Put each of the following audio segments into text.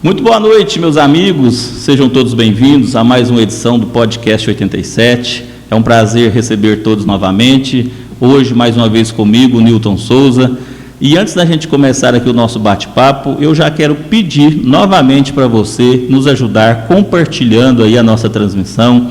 Muito boa noite, meus amigos, sejam todos bem-vindos a mais uma edição do Podcast 87. É um prazer receber todos novamente, hoje mais uma vez comigo, Newton Souza. E antes da gente começar aqui o nosso bate-papo, eu já quero pedir novamente para você nos ajudar compartilhando aí a nossa transmissão.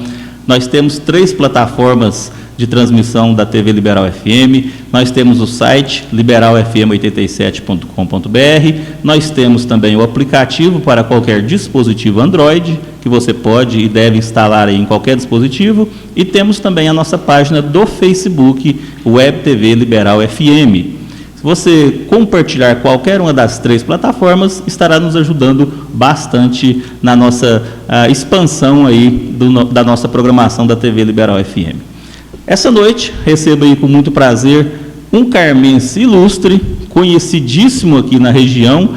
Nós temos 3 plataformas de transmissão da TV Liberal FM, nós temos o site liberalfm87.com.br, nós temos também o aplicativo para qualquer dispositivo Android, que você pode e deve instalar aí em qualquer dispositivo, e temos também a nossa página do Facebook, Web TV Liberal FM. Se você compartilhar qualquer uma das 3 plataformas, estará nos ajudando bastante na nossa expansão aí da nossa programação da TV Liberal FM. Essa noite, recebo aí com muito prazer um carmense ilustre, conhecidíssimo aqui na região.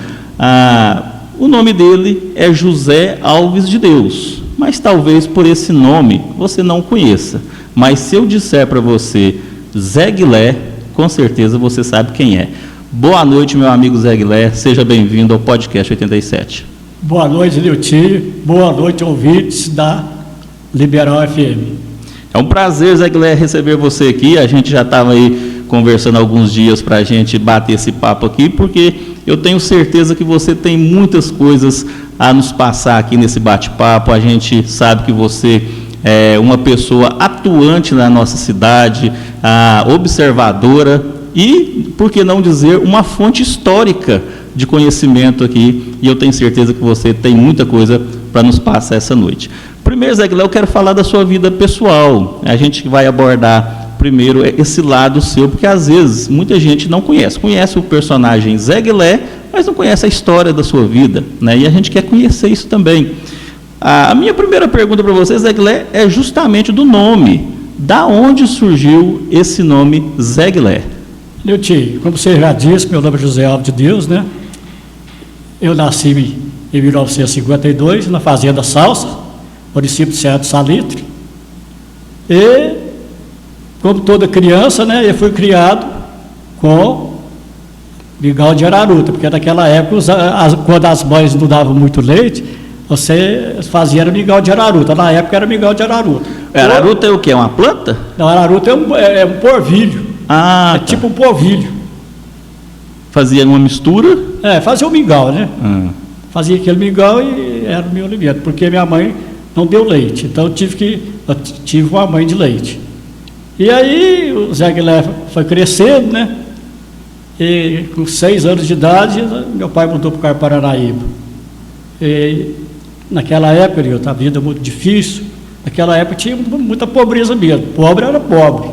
O nome dele é José Alves de Deus, mas talvez por esse nome você não conheça. Mas se eu disser para você Zé Guilé, com certeza você sabe quem é. Boa noite, meu amigo Zé Guilé, seja bem-vindo ao Podcast 87. Boa noite, Nilton. Boa noite, ouvintes da Liberal FM. É um prazer, Zé Guilé, receber você aqui. A gente já estava aí conversando alguns dias para a gente bater esse papo aqui, porque eu tenho certeza que você tem muitas coisas a nos passar aqui nesse bate-papo. A gente sabe que você é uma pessoa atuante na nossa cidade, observadora e, por que não dizer, uma fonte histórica de conhecimento aqui. E eu tenho certeza que você tem muita coisa para nos passar essa noite. Primeiro, Zé Guilé, eu quero falar da sua vida pessoal. A gente vai abordar primeiro esse lado seu, porque às vezes muita gente não conhece. Conhece o personagem Zé Guilé, mas não conhece a história da sua vida, né? E a gente quer conhecer isso também. A minha primeira pergunta para você, Zé Guilé, é justamente do nome. Da onde surgiu esse nome Zé Guilé? Nilton, como você já disse, meu nome é José Alves de Deus, né? Eu nasci em 1952 na Fazenda Salsa, município de Serra do Salitre, e, como toda criança, né, eu fui criado com mingau de araruta, porque naquela época, quando as mães não davam muito leite, você fazia mingau de araruta, na época era mingau de araruta. Araruta é o quê? É uma planta? Não, araruta é um polvilho, tá. Tipo um polvilho. Fazia uma mistura? Fazia o mingau, né? Fazia aquele mingau e era o meu alimento, porque minha mãe não deu leite, então eu tive uma mãe de leite. E aí o Zé Guilé foi crescendo, né? E com 6 anos de idade, meu pai mudou para o Carparanaíba. E naquela época, a vida muito difícil, naquela época tinha muita pobreza mesmo, pobre era pobre.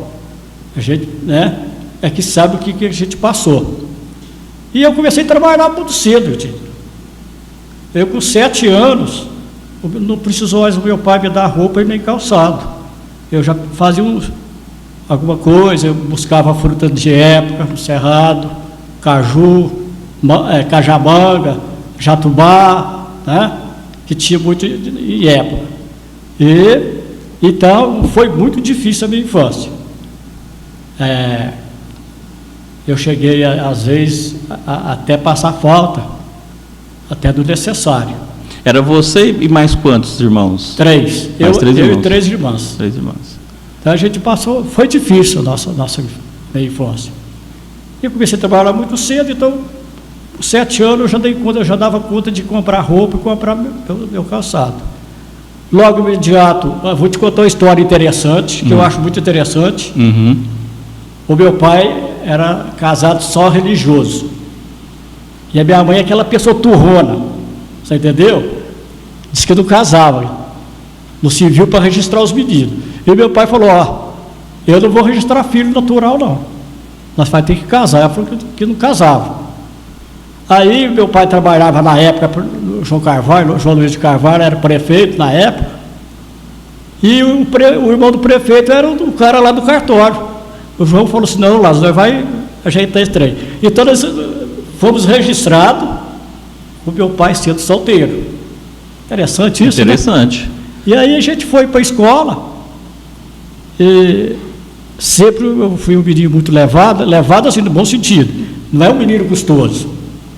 A gente, né, é que sabe o que a gente passou. E eu comecei a trabalhar muito cedo, eu com 7 anos, não precisou mais o meu pai me dar roupa e nem calçado. Eu já fazia alguma coisa, eu buscava fruta de época, no cerrado, caju, cajamanga, jatubá, né? Que tinha muito em época. Então, foi muito difícil a minha infância. Eu cheguei, às vezes, até passar falta, até do necessário. Era você e mais quantos irmãos? 3. Eu e 3 irmãs. 3 irmãs. Então a gente passou, foi difícil a nossa infância. Eu comecei a trabalhar muito cedo, então, com 7 anos eu já dava conta de comprar roupa e comprar meu calçado. Logo imediato, vou te contar uma história interessante, que eu acho muito interessante. O meu pai era casado só religioso. E a minha mãe é aquela pessoa turrona. Você entendeu? Diz que não casava, não serviu para registrar os meninos. E meu pai falou, eu não vou registrar filho natural não, nós vamos ter que casar. Ela falou que não casava. Aí meu pai trabalhava na época, João Luiz de Carvalho era prefeito na época, e o irmão do prefeito era o cara lá do cartório. O João falou assim, não, Lázaro, nós vai ajeitar esse trem. Então nós fomos registrados, o meu pai sendo solteiro. Interessante isso, interessante, né? E aí a gente foi para a escola, e sempre eu fui um menino muito levado assim no bom sentido. Não é um menino gostoso,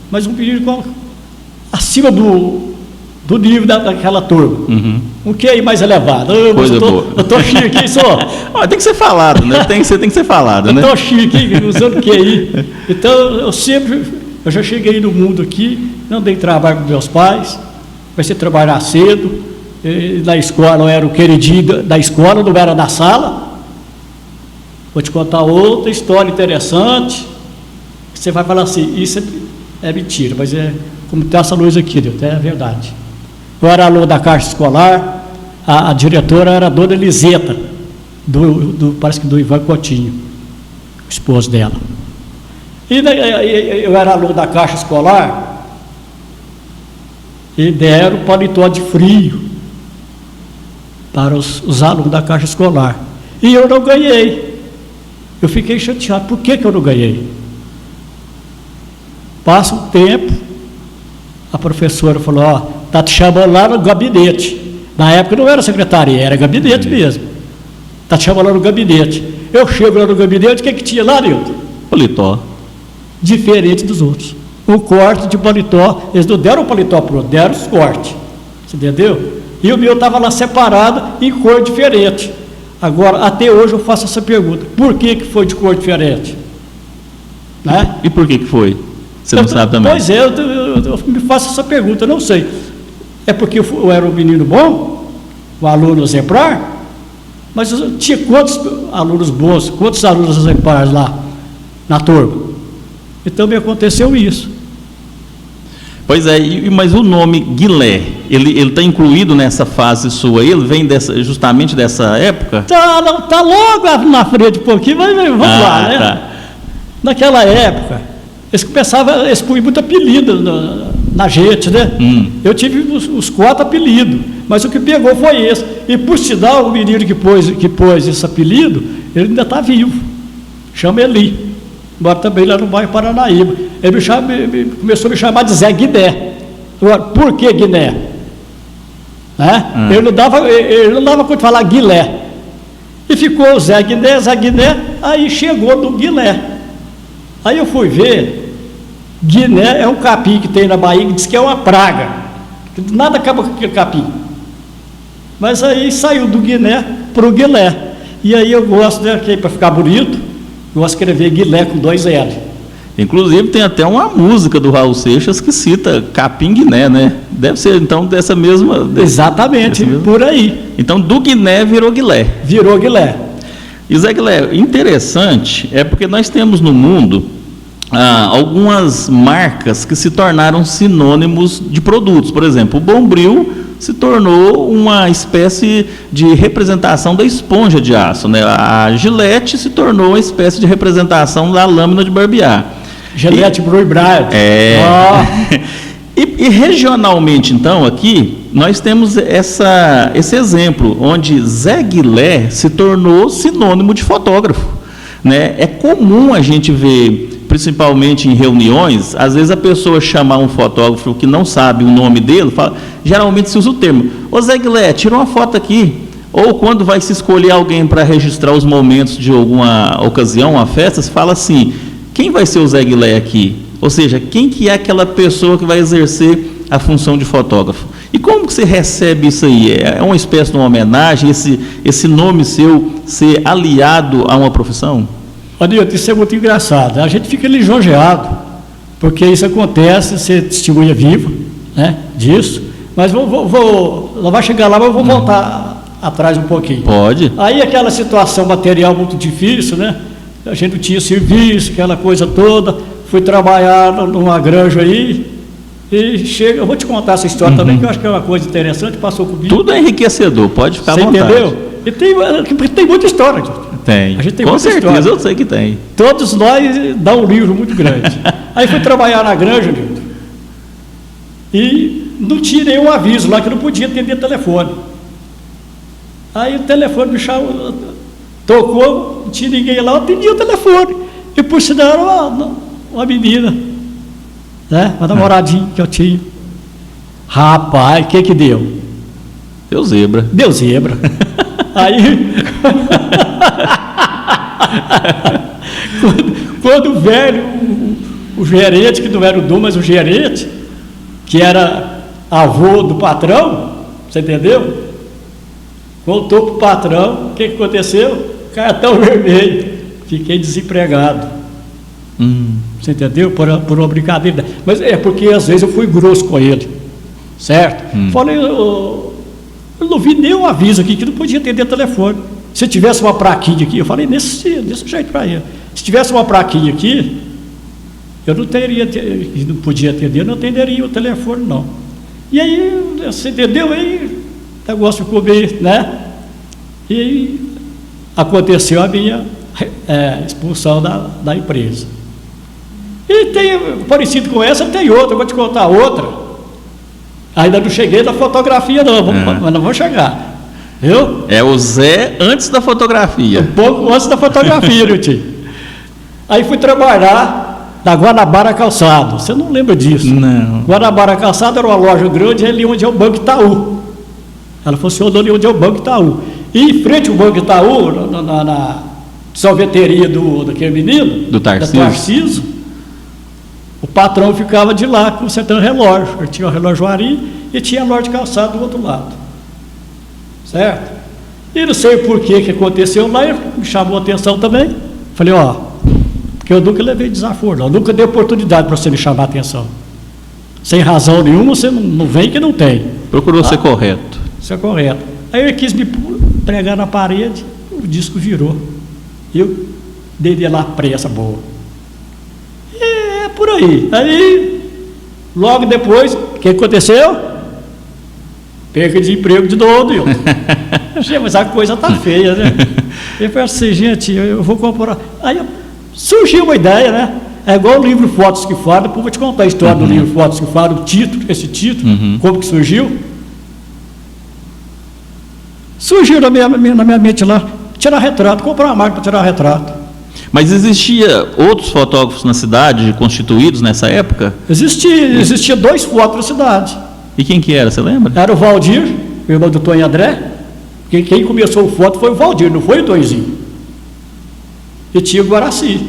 mas um menino acima do do nível daquela turma. Uhum. Um QI mais elevado. Coisa boa. Eu tô chique, só. Tem que ser falado, né? Tem que ser falado, né? Eu tô chique, usando QI. Então, eu já cheguei no mundo aqui, não dei trabalho para meus pais, comecei a trabalhar cedo, na escola eu era o queridinho da escola, não era da sala. Vou te contar outra história interessante, você vai falar assim, isso é mentira, mas como tem essa luz aqui, Deus, é verdade. Eu era aluno da Caixa Escolar, a diretora era a dona Eliseta, parece que do Ivan Coutinho, o esposo dela. E eu era aluno da Caixa Escolar, e deram paletó de frio para os alunos da Caixa Escolar. E eu não ganhei. Eu fiquei chateado. Por que eu não ganhei? Passa um tempo, a professora falou, está te chamando lá no gabinete. Na época não era secretaria, era gabinete mesmo. Está te chamando lá no gabinete. Eu chego lá no gabinete, o que tinha lá, Nilton? Paletó. Diferente dos outros. Um corte de paletó, eles não deram o paletó para o outro, deram os cortes. Você entendeu? E o meu estava lá separado em cor diferente. Agora, até hoje eu faço essa pergunta. Por que foi de cor diferente? Né? E por que foi? Você não sabe também? Pois é, eu me faço essa pergunta, eu não sei. É porque eu era um menino bom, um aluno exemplar, mas tinha quantos alunos bons, quantos alunos exemplares lá na turma? Então me aconteceu isso. Pois é, mas o nome Guilé, ele está incluído nessa fase sua aí? Ele vem justamente dessa época? Tá logo na frente um pouquinho, mas vamos lá, né? Tá. Naquela época, eles punham muito apelido na gente, né? Eu tive os 4 apelidos, mas o que pegou foi esse. E por sinal, o menino que pôs esse apelido, ele ainda está vivo. Chama Eli. Embora também lá no bairro Paranaíba. Ele começou a me chamar de Zé Guiné. Agora, por que Guiné? Né? Ele não dava conta de falar Guilé. E ficou Zé Guiné, aí chegou no Guilé. Aí eu fui ver, Guiné é um capim que tem na Bahia que diz que é uma praga. Nada acaba com aquele capim. Mas aí saiu do Guiné para o Guilé. E aí eu gosto, né, para ficar bonito, gosto de escrever Guilé com 2 L. Inclusive tem até uma música do Raul Seixas que cita Capim Guiné, né? Deve ser então dessa mesma... Exatamente, por aí. Então do Guiné virou Guilé. Virou Guilé. E Zé Guilé, interessante é porque nós temos no mundo algumas marcas que se tornaram sinônimos de produtos. Por exemplo, o Bombril se tornou uma espécie de representação da esponja de aço, né? A Gillette se tornou uma espécie de representação da lâmina de barbear. Gillette Blue Bright. E regionalmente, então, aqui, nós temos esse exemplo, onde Zé Guilé se tornou sinônimo de fotógrafo, né? É comum a gente ver, principalmente em reuniões, às vezes a pessoa chamar um fotógrafo que não sabe o nome dele, geralmente se usa o termo, ô Zé Guilé, tira uma foto aqui. Ou quando vai se escolher alguém para registrar os momentos de alguma ocasião, uma festa, se fala assim, quem vai ser o Zé Guilé aqui? Ou seja, quem que é aquela pessoa que vai exercer a função de fotógrafo? E como que você recebe isso aí? É uma espécie de uma homenagem, esse nome seu ser aliado a uma profissão? Adilton, isso é muito engraçado. A gente fica lisonjeado, porque isso acontece, você testemunha viva, né, disso. Mas não vai chegar lá, mas eu vou voltar atrás um pouquinho. Pode. Aí aquela situação material muito difícil, né? A gente não tinha serviço, aquela coisa toda. Fui trabalhar numa granja aí e chega. Eu vou te contar essa história também, que eu acho que é uma coisa interessante, passou comigo. Tudo é enriquecedor, pode ficar à vontade. Entendeu? E tem muita história. Tem. A gente tem com muita certeza, história. eu sei que tem. Todos nós dá um livro muito grande. Aí fui trabalhar na granja, Nilton, e não tinha nenhum aviso lá que não podia atender telefone. Aí o telefone me chamou, tocou, não tinha ninguém lá, eu atendi o telefone. E por sinal era uma menina, né? Uma namoradinha que eu tinha. Rapaz, o que deu? Deu zebra. Deu zebra. Aí, quando o velho, o gerente, que não era o dono, mas o gerente, que era avô do patrão, você entendeu? Voltou para o patrão, o que aconteceu? Cartão vermelho, fiquei desempregado. Você entendeu? Por uma brincadeira. Mas é porque às vezes eu fui grosso com ele, certo? Falei, eu não vi nenhum aviso aqui que não podia atender telefone. Se tivesse uma plaquinha aqui, eu falei desse jeito para ele. Se tivesse uma plaquinha aqui, eu não podia atender, eu não atenderia o telefone, não. E aí, você entendeu? Aí o negócio ficou bem, né? E aí aconteceu a minha expulsão da empresa. E tem, parecido com essa, tem outra, eu vou te contar outra. Ainda não cheguei da fotografia, não, mas não vou chegar. Viu? É o Zé antes da fotografia. Um pouco antes da fotografia, meu tio. Aí fui trabalhar na Guanabara Calçado. Você não lembra disso? Não. Guanabara Calçado era uma loja grande ali onde é o Banco Itaú. Ela funcionou ali onde é o Banco Itaú. E em frente ao Banco Itaú, na sorveteria daquele menino, do Tarcísio. Da Tarcísio, o patrão ficava de lá consertando relógio. Ele tinha uma relojoaria e tinha a loja de calçado do outro lado. Certo? E não sei por que aconteceu lá, ele me chamou a atenção também. Falei, porque eu nunca levei desaforo, não. Eu nunca dei oportunidade para você me chamar a atenção. Sem razão nenhuma, você não vem que não tem. Procurou ser correto. Isso é correto. Aí ele quis me pregar na parede, o disco virou. Eu dei lá pressa boa. É por aí. Aí, logo depois, o que aconteceu? Perca de emprego de novo. Mas a coisa tá feia, né? Eu falei assim, gente, eu vou comprar. Aí surgiu uma ideia, né? É igual o livro Fotos que Falam, depois vou te contar a história do livro Fotos que Falam, o título, esse título, como que surgiu. Surgiu na minha mente lá, tirar retrato, comprar uma máquina para tirar retrato. Mas existia outros fotógrafos na cidade, constituídos nessa época? Existia 2 fotos na cidade. E quem que era, você lembra? Era o Valdir, irmão do Tonho André. Quem começou o foto foi o Valdir, não foi o Tonzinho. E tinha o Guaraci,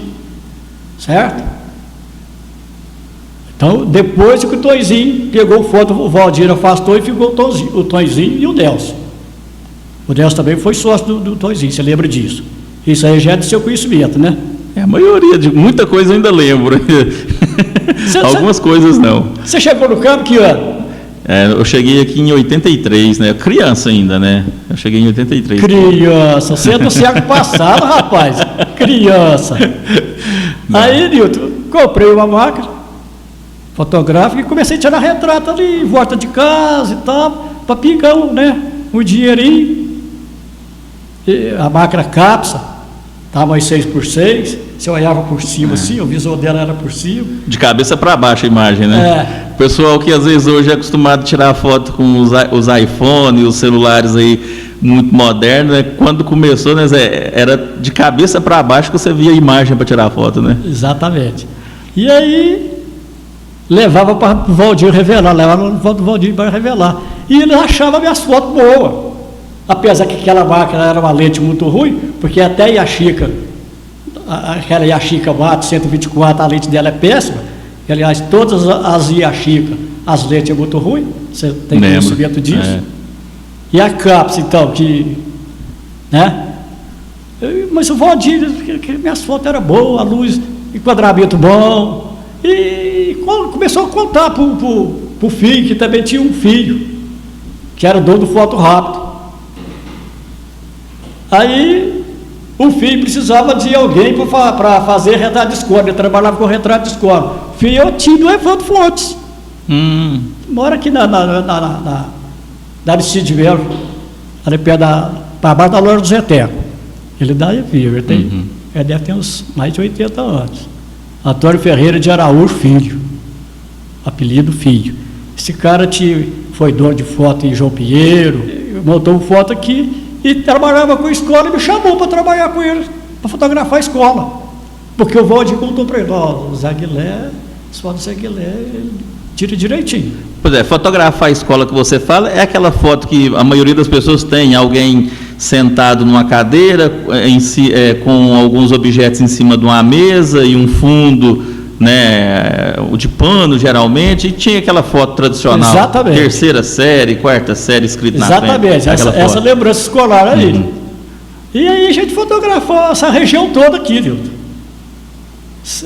certo? Então, depois que o Tonzinho pegou o foto, o Valdir afastou e ficou o Tonzinho e o Delcio. O Delcio também foi sócio do Tonzinho, você lembra disso? Isso aí já é do seu conhecimento, né? A maioria, de muita coisa eu ainda lembro. Algumas coisas não. Você chegou no campo que ano? Eu cheguei aqui em 83, né? Criança ainda, né? Eu cheguei em 83. Criança, você é do século passado, rapaz. Criança. Não. Aí, Nilton, comprei uma máquina fotográfica e comecei a tirar retrato ali, em volta de casa e tal, para pingar um dinheirinho. E a máquina Capsa, tamanho 6x6, você olhava por cima assim, o visor dela era por cima. De cabeça para baixo a imagem, né? O pessoal que às vezes hoje é acostumado a tirar foto com os iPhones, os celulares aí muito modernos, né? Quando começou, né, era de cabeça para baixo que você via a imagem para tirar foto, né? Exatamente. E aí levava para o Valdir revelar, levava no Valdir para revelar. E ele achava minhas fotos boas. Apesar que aquela máquina era uma lente muito ruim, porque até a Yashica, aquela Yashica Mato 124, a lente dela é péssima. E, aliás, todas as Yashica, as lentes é muito ruim, você tem conhecimento disso. E a Capsa, então, né? Mas o Valdir, que minhas fotos eram boas, a luz, enquadramento bom. E começou a contar para o filho, que também tinha um filho, que era o dono do Foto Rápido. Aí o filho precisava de alguém para fazer retrato de escola. Ele trabalhava com retrato de escola. O filho é o tio do Evandro Fontes. Mora aqui na Aristide Melo, ali perto para baixo da loja do Zeteco. Ele dá vivo, ele deve ter uns mais de 80 anos. Antônio Ferreira de Araújo Filho, apelido Filho. Esse cara foi dono de foto em João Pinheiro, montou uma foto aqui. E trabalhava com a escola e me chamou para trabalhar com ele, para fotografar a escola. Porque o Valdir contou para ele, o Zé Guilherme, as fotos do Zé Guilherme, tira direitinho. Pois é, fotografar a escola que você fala é aquela foto que a maioria das pessoas tem, alguém sentado numa cadeira, com alguns objetos em cima de uma mesa e um fundo, né, o de pano geralmente, e tinha aquela foto tradicional. Exatamente. Terceira série, quarta série escrito na frente. Exatamente, essa lembrança escolar aí. E aí a gente fotografou essa região toda aqui, viu?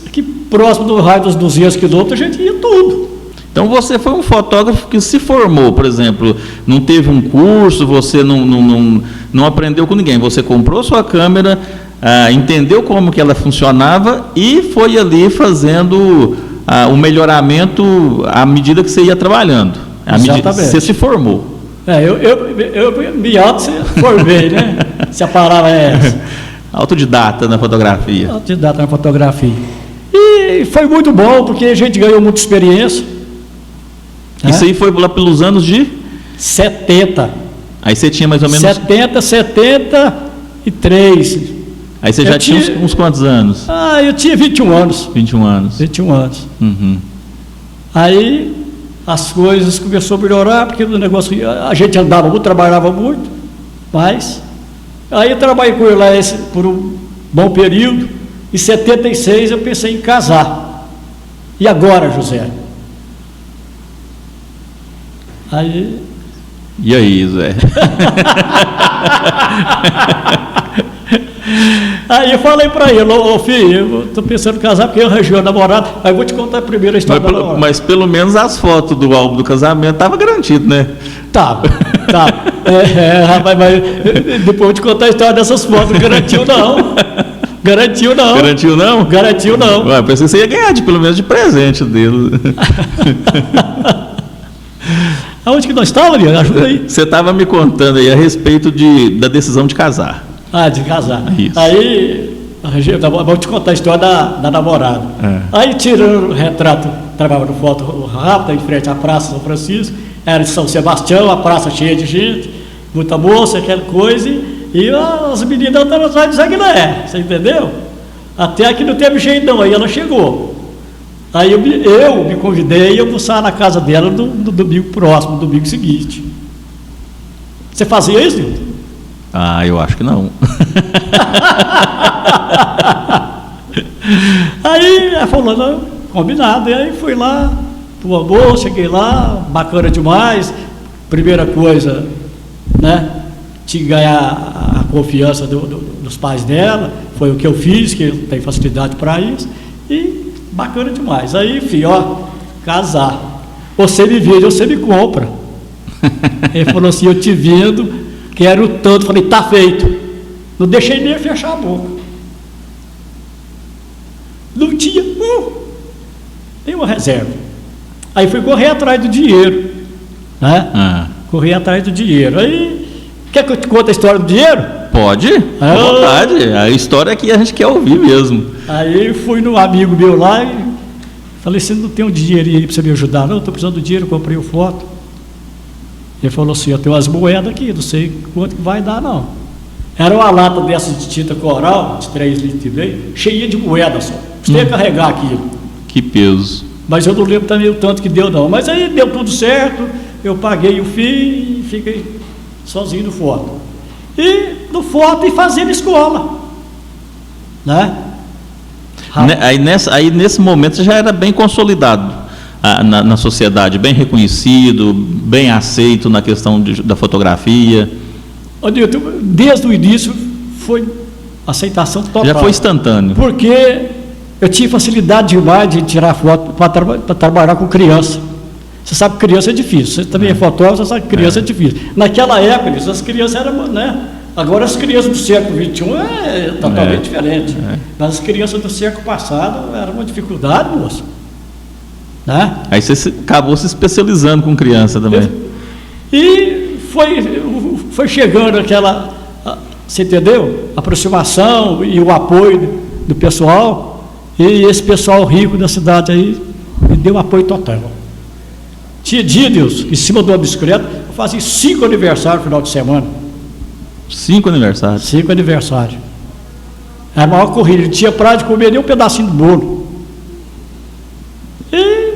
Aqui próximo do raio dos 200 quilômetros a gente ia tudo. Então você foi um fotógrafo que se formou, por exemplo, não teve um curso, você não aprendeu com ninguém, você comprou sua câmera, entendeu como que ela funcionava e foi ali fazendo o melhoramento à medida que você ia trabalhando, à medida que você se formou. Eu me auto-formei, né? Se a palavra é essa. Autodidata na fotografia. Autodidata na fotografia. E foi muito bom, porque a gente ganhou muita experiência. Isso aí foi lá pelos anos de? 70. Aí você tinha mais ou menos... 73. Aí você já tinha uns quantos anos? Eu tinha 21 anos. 21 anos. 21 anos. Uhum. Aí as coisas começaram a melhorar, porque o negócio, a gente andava muito, trabalhava muito, mas... Aí eu trabalhei com ele lá por um bom período. Em 76 eu pensei em casar. E agora, José? E aí, Zé? Aí eu falei para ele, filho, eu estou pensando em casar porque eu arranjei o namorado, aí eu vou te contar a primeira história da namorada. Mas pelo menos as fotos do álbum do casamento estavam garantidas, né? Tava. Rapaz, mas depois eu vou te contar a história dessas fotos, não garantiu não. Garantiu não. Garantiu não? Garantiu não. Ué, pensei que você ia ganhar pelo menos de presente dele. Aonde que nós estávamos, Leandro? Ajuda aí. Você estava me contando aí a respeito da decisão de casar. De casar. Isso. Aí, vou te contar a história da namorada. Aí, tirando o retrato, trabalhava no foto rápida, em frente à Praça São Francisco, era de São Sebastião, a praça cheia de gente, muita moça, aquela coisa, e as meninas estavam atrás de Zagné, você entendeu? Até que não teve jeito não, aí ela chegou. Aí eu me convidei a almoçar na casa dela no domingo próximo, no domingo seguinte. Você fazia isso, Nilton? Eu acho que não. Aí ela falou, não, combinado. E aí fui lá, pro almoço, cheguei lá, bacana demais. Primeira coisa, né? Tinha que ganhar a confiança dos pais dela. Foi o que eu fiz, que eu tenho facilidade para isso. E bacana demais. Aí, filho, casar. Você me vende, você me compra. Ele falou assim, eu te vendo, quero tanto. Falei, tá feito. Não deixei nem fechar a boca. Não tinha nenhuma reserva. Aí fui correr atrás do dinheiro. Né? Correr atrás do dinheiro. Aí, quer que eu te conte a história do dinheiro? Pode, à vontade. A história é que a gente quer ouvir mesmo. Aí fui no amigo meu lá e falei, você não tem um dinheirinho aí para você me ajudar? Não, estou precisando do dinheiro, comprei o foto. Ele falou assim, eu tenho umas moedas aqui, não sei quanto que vai dar não. Era uma lata dessas de tinta coral, de 3 litros e meio, cheia de moedas só. Você ia carregar aquilo. Que peso. Mas eu não lembro também o tanto que deu não. Mas aí deu tudo certo, eu paguei o FII e fiquei sozinho no foto. E no foto e fazendo escola. Né? Aí nesse momento você já era bem consolidado na sociedade, bem reconhecido, bem aceito na questão da fotografia. Desde o início foi aceitação total. Já foi instantâneo. Porque eu tinha facilidade demais de tirar foto para trabalhar com criança. Você sabe que criança é difícil. Você também é fotógrafo, você sabe que criança é difícil. Naquela época, as crianças eram, né? Agora as crianças do século XXI é totalmente diferente. Mas as crianças do século passado era uma dificuldade, moço. Né? Aí você acabou se especializando com criança também. E foi chegando aquela, você entendeu? Aproximação e o apoio do pessoal. E esse pessoal rico da cidade aí me deu apoio total. Tinha dia, Deus, em cima de uma bicicleta, eu fazia 5 aniversários no final de semana. 5 aniversários? 5 aniversários. Era a maior corrida, não tinha prazo de comer nem um pedacinho do bolo. E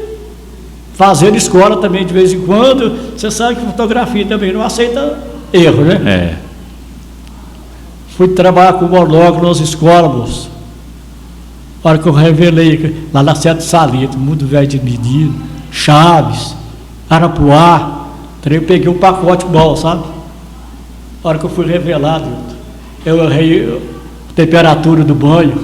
fazendo escola também de vez em quando. Você sabe que fotografia também não aceita erro, né? Fui trabalhar com monóculo nas escolas. A hora que eu revelei lá na Sete Salito, Mundo Velho de Menino, Chaves, Arapuá, eu peguei um pacote bom, sabe? A hora que eu fui revelado, eu errei a temperatura do banho.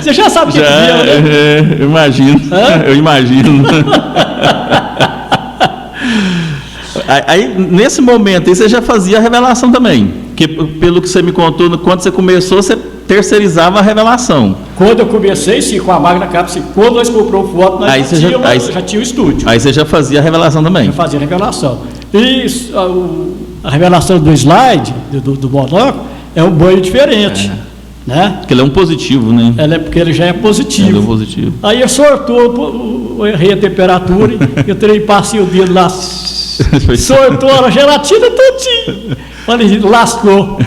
Você já sabe o que é, né? Eu imagino. Eu imagino. Aí, nesse momento, aí você já fazia a revelação também. Que, pelo que você me contou, quando você começou, você terceirizava a revelação. Quando eu comecei, sim, com a Magna Carta, sim, quando nós compramos foto, nós já tinha o estúdio. Aí você já fazia a revelação também? Eu fazia a revelação. E a revelação do slide, do monóculo, é um banho diferente. Né? Porque ele é um positivo, né? Porque ele já é positivo. Ele é positivo. Aí eu sortou, eu errei a temperatura, eu passei o dedo lá, sortou a gelatina todinha. Falei, lascou.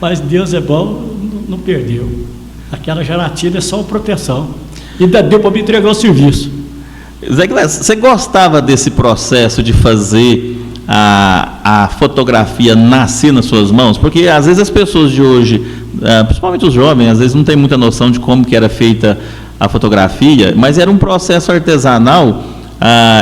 Mas Deus é bom, não perdeu. Aquela gelatina é só uma proteção. Ainda deu para me entregar o serviço. Zé Guilherme, você gostava desse processo de fazer a fotografia nascer nas suas mãos? Porque às vezes as pessoas de hoje, principalmente os jovens, às vezes não tem muita noção de como que era feita a fotografia, mas era um processo artesanal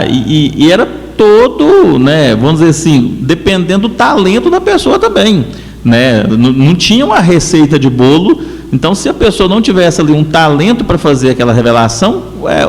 e era todo, né, vamos dizer assim, dependendo do talento da pessoa também, né? Não tinha uma receita de bolo. Então, se a pessoa não tivesse ali um talento para fazer aquela revelação,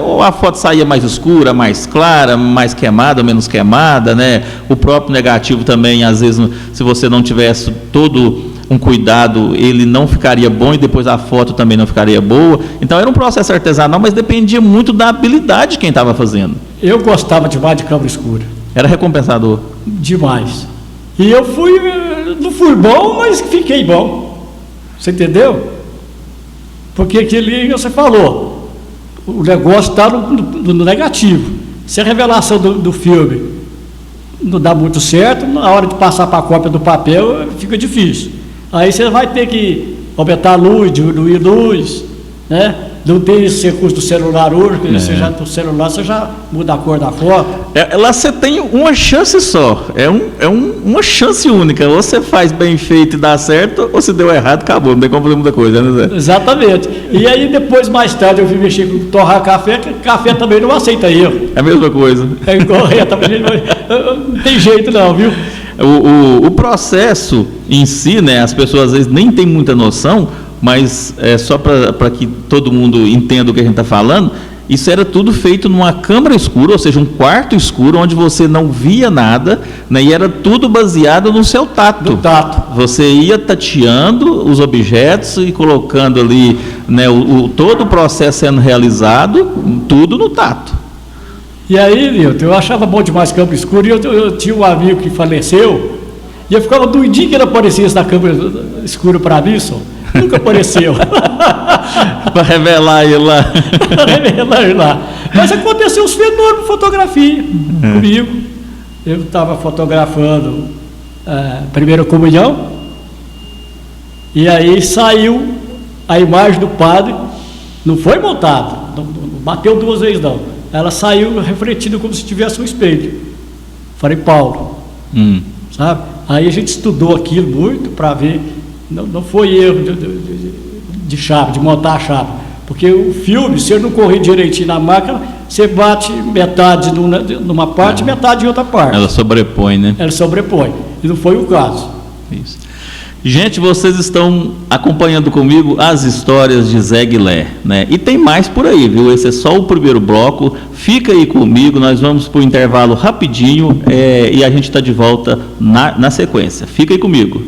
ou a foto saía mais escura, mais clara, mais queimada, menos queimada, né? O próprio negativo também, às vezes, se você não tivesse todo um cuidado, ele não ficaria bom e depois a foto também não ficaria boa. Então, era um processo artesanal, mas dependia muito da habilidade de quem estava fazendo. Eu gostava demais de câmera escura. Era recompensador? Demais. E eu não fui bom, mas fiquei bom. Você entendeu? Porque aquele você falou, o negócio está no negativo. Se a revelação do filme não dá muito certo, na hora de passar para a cópia do papel, fica difícil. Aí você vai ter que aumentar a luz, diminuir a luz, né? Não tem esse recurso do celular hoje, porque do celular você já muda a cor da foto. Lá você tem uma chance só, uma chance única. Ou você faz bem feito e dá certo, ou se deu errado, acabou, não tem como fazer muita coisa, né, Zé? Exatamente. E aí depois, mais tarde, eu vim mexer com torrar café, que café também não aceita erro. É a mesma coisa. É correto, não tem jeito não, viu? O processo em si, né, as pessoas às vezes nem têm muita noção, mas só para que todo mundo entenda o que a gente está falando, isso era tudo feito numa câmara escura, ou seja, um quarto escuro, onde você não via nada, né, e era tudo baseado no seu tato. Do tato. Você ia tateando os objetos e colocando ali, né, todo o processo sendo realizado, tudo no tato. E aí, Nilton, eu achava bom demais câmera escura, e eu tinha um amigo que faleceu, e eu ficava doidinho que ele aparecesse na câmera escura para mim, só. Nunca apareceu. Para revelar ele lá. Para revelar ele lá. Mas aconteceu uns fenômenos de fotografia comigo. Eu estava fotografando a primeira comunhão, e aí saiu a imagem do padre, não foi montada, não bateu duas vezes não. Ela saiu refletida como se tivesse um espelho. Falei, Paulo, sabe? Aí a gente estudou aquilo muito para ver. Não foi erro de chave, de montar a chave. Porque o filme, se ele não correr direitinho na máquina, você bate metade numa parte e metade em outra parte. Ela sobrepõe, né? Ela sobrepõe. E não foi o caso. Isso. Gente, vocês estão acompanhando comigo as histórias de Zé Guilherme, né? E tem mais por aí, viu? Esse é só o primeiro bloco. Fica aí comigo, nós vamos para o intervalo rapidinho e a gente está de volta na sequência. Fica aí comigo.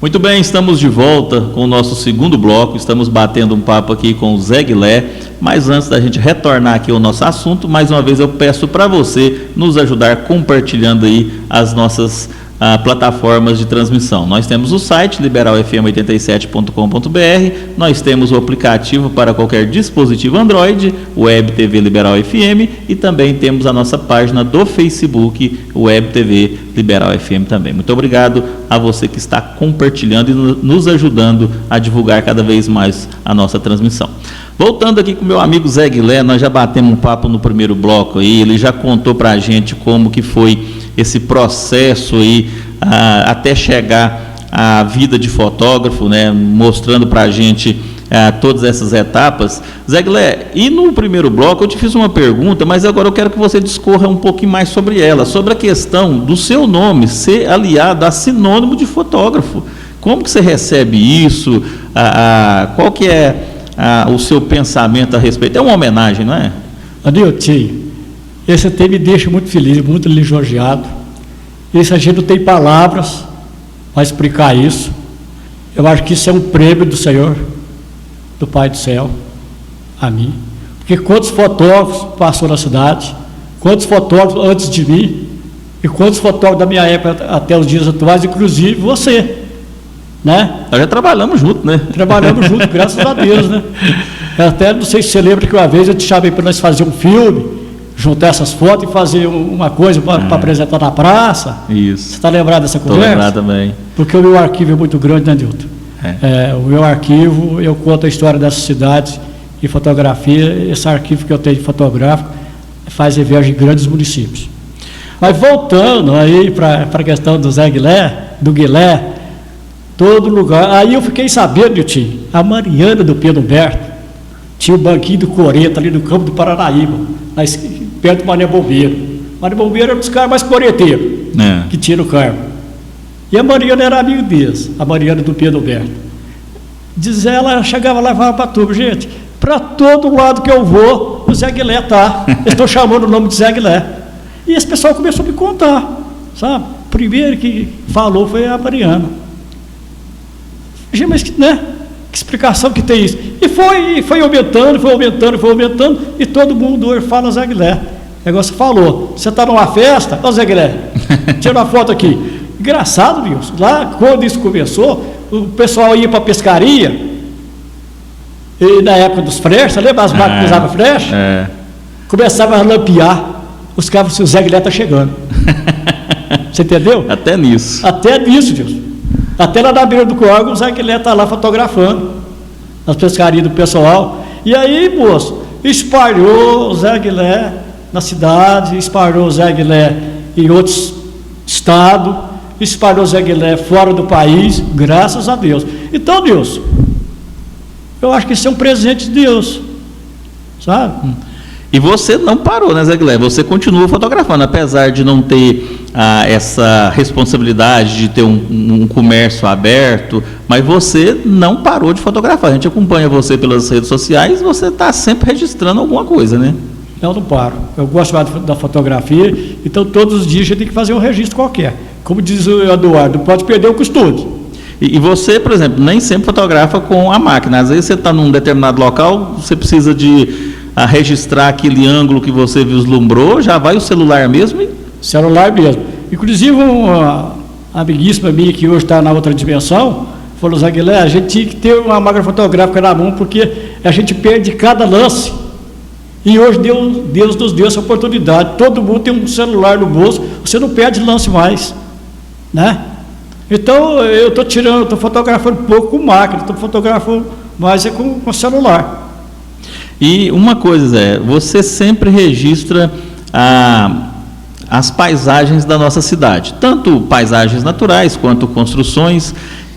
Muito bem, estamos de volta com o nosso segundo bloco, estamos batendo um papo aqui com o Zé Guilherme, mas antes da gente retornar aqui ao nosso assunto, mais uma vez eu peço para você nos ajudar compartilhando aí as nossas plataformas de transmissão. Nós temos o site liberalfm87.com.br, nós temos o aplicativo para qualquer dispositivo Android, Web TV Liberal FM, e também temos a nossa página do Facebook, Web TV Liberal FM também. Muito obrigado a você que está compartilhando e nos ajudando a divulgar cada vez mais a nossa transmissão. Voltando aqui com o meu amigo Zé Guilé, nós já batemos um papo no primeiro bloco aí, ele já contou para a gente como que foi esse processo aí, até chegar à vida de fotógrafo, né, mostrando para a gente todas essas etapas. Zé Guilé, e no primeiro bloco eu te fiz uma pergunta, mas agora eu quero que você discorra um pouquinho mais sobre ela, sobre a questão do seu nome ser aliado a sinônimo de fotógrafo. Como que você recebe isso? Qual que é o seu pensamento a respeito? É uma homenagem, não é? Adilton, esse tema me deixa muito feliz, muito lisonjeado. Esse a gente não tem palavras para explicar isso. Eu acho que isso é um prêmio do Senhor, do Pai do Céu, a mim. Porque quantos fotógrafos passou na cidade, quantos fotógrafos antes de mim, e quantos fotógrafos da minha época até os dias atuais, inclusive você, né? Nós já trabalhamos juntos, né? Trabalhamos juntos, graças a Deus, né? Eu até não sei se você lembra que uma vez eu te chamei para nós fazer um filme, juntar essas fotos e fazer uma coisa para apresentar na praça. Isso. Você está lembrado dessa conversa? Estou lembrado também. Porque o meu arquivo é muito grande, né, Nilton? O meu arquivo, eu conto a história dessas cidades em fotografia. Esse arquivo que eu tenho de fotográfico faz viagem em grandes municípios. Mas voltando aí para a questão do Zé Guilé, do Guilé, todo lugar. Aí eu fiquei sabendo, Nilton, a Mariana do Pedro Humberto tinha o banquinho do Coreto ali no campo do Paranaíba, perto do Mané Bombeiro. Mané Bombeiro era um dos caras mais coreteiros que tinha no Carmo. E a Mariana era amigo deles, a Mariana do Pedro Humberto. Diz ela, chegava lá e falava para tudo, gente, para todo lado que eu vou, o Zé Guilé tá. Eu estou chamando o nome de Zé Guilé. E esse pessoal começou a me contar, sabe? O primeiro que falou foi a Mariana. Gente, mas né? Que explicação que tem isso? E foi aumentando, e todo mundo hoje fala Zé Guilé. O negócio falou, você está numa festa, ó Zé Guilé, tira uma foto aqui. Engraçado, Deus, lá quando isso começou, o pessoal ia para a pescaria, e na época dos frechas, lembra as barcas que usavam frecha? Começava a lampear, os caras falavam, o Zé Guilé está chegando. Você entendeu? Até nisso, Deus. Até lá na beira do córrego, o Zé Guilé está lá fotografando nas pescarias do pessoal. E aí, moço, espalhou o Zé Guilé na cidade, espalhou o Zé Guilé em outros estados, espalhou o Zé Guilé fora do país, graças a Deus. Então, Deus, eu acho que isso é um presente de Deus, sabe? E você não parou, né, Zé Guilé? Você continua fotografando, apesar de não ter essa responsabilidade de ter um comércio aberto, mas você não parou de fotografar. A gente acompanha você pelas redes sociais, você está sempre registrando alguma coisa, né? Eu não paro. Eu gosto mais da fotografia, então todos os dias a gente tem que fazer um registro qualquer. Como diz o Eduardo, não pode perder o costume. E você, por exemplo, nem sempre fotografa com a máquina. Às vezes você está num determinado local, você precisa de registrar aquele ângulo que você vislumbrou, já vai o celular mesmo? Celular mesmo. Inclusive, uma amiguíssima minha que hoje está na outra dimensão, falou, Zé Guilé, a gente tinha que ter uma máquina fotográfica na mão, porque a gente perde cada lance. E hoje Deus nos deu essa oportunidade. Todo mundo tem um celular no bolso, você não perde lance mais, né? Então, eu estou fotografando pouco com máquina, estou fotografando mais com celular. E uma coisa, Zé, você sempre registra as paisagens da nossa cidade, tanto paisagens naturais quanto construções,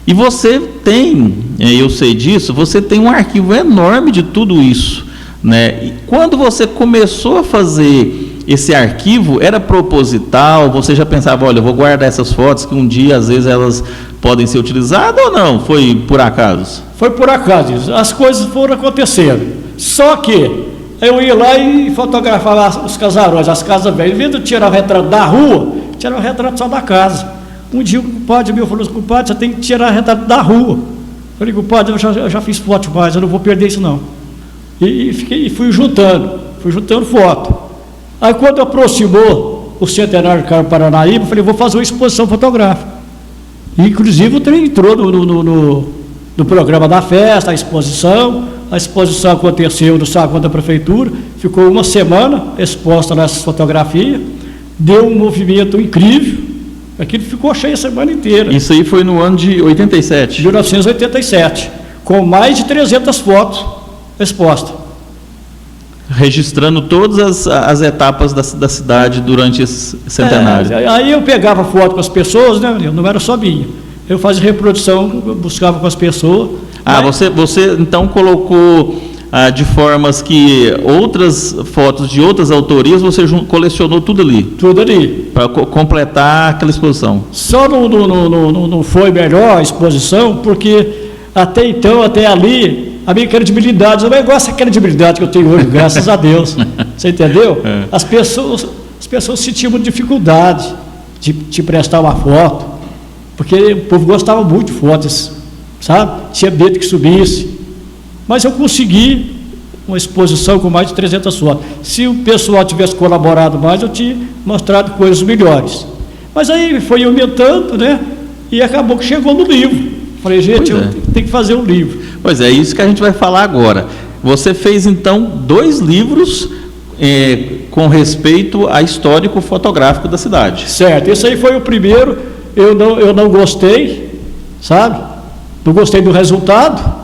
e você tem, eu sei disso, você tem um arquivo enorme de tudo isso, né? E quando você começou a fazer esse arquivo, era proposital? Você já pensava, olha, eu vou guardar essas fotos que um dia, às vezes, elas podem ser utilizadas, ou não? Foi por acaso? Foi por acaso, as coisas foram acontecendo. Só que eu ia lá e fotografava os casarões, as casas velhas. Em vez de tirar o retrato da rua, tirar o retrato só da casa. Um dia o compadre meu falou assim, compadre, você tem que tirar o retrato da rua. Eu falei, compadre, eu já fiz foto mais, eu não vou perder isso não. E fui juntando foto. Aí quando aproximou o centenário de Carmo Paranaíba, eu falei, vou fazer uma exposição fotográfica. E, inclusive, o trem entrou no programa da festa, a exposição aconteceu no saguão da prefeitura, ficou uma semana exposta nessas fotografias, deu um movimento incrível, aquilo ficou cheio a semana inteira. Isso aí foi no ano de 87? 1987, com mais de 300 fotos expostas. Registrando todas as etapas da cidade durante esse centenário. Aí eu pegava foto com as pessoas, né? Eu não era só minha. Eu fazia reprodução, buscava com as pessoas. Você então colocou de formas que outras fotos de outras autorias, você colecionou tudo ali? Tudo ali. Para completar aquela exposição. Só não foi melhor a exposição, porque até então, até ali, a minha credibilidade, eu não gosto da credibilidade que eu tenho hoje, graças a Deus. Você entendeu? As pessoas sentiam muita dificuldade de te prestar uma foto, porque o povo gostava muito de fotos, sabe? Tinha medo que subisse. Mas eu consegui uma exposição com mais de 300 fotos. Se o pessoal tivesse colaborado mais, eu tinha mostrado coisas melhores. Mas aí foi aumentando, né? E acabou que chegou no livro. Falei, gente, eu tenho que fazer um livro. Pois é, isso que a gente vai falar agora. Você fez, então, 2 livros com respeito a histórico fotográfico da cidade. Certo, esse aí foi o primeiro. Eu não gostei, sabe? Não gostei do resultado.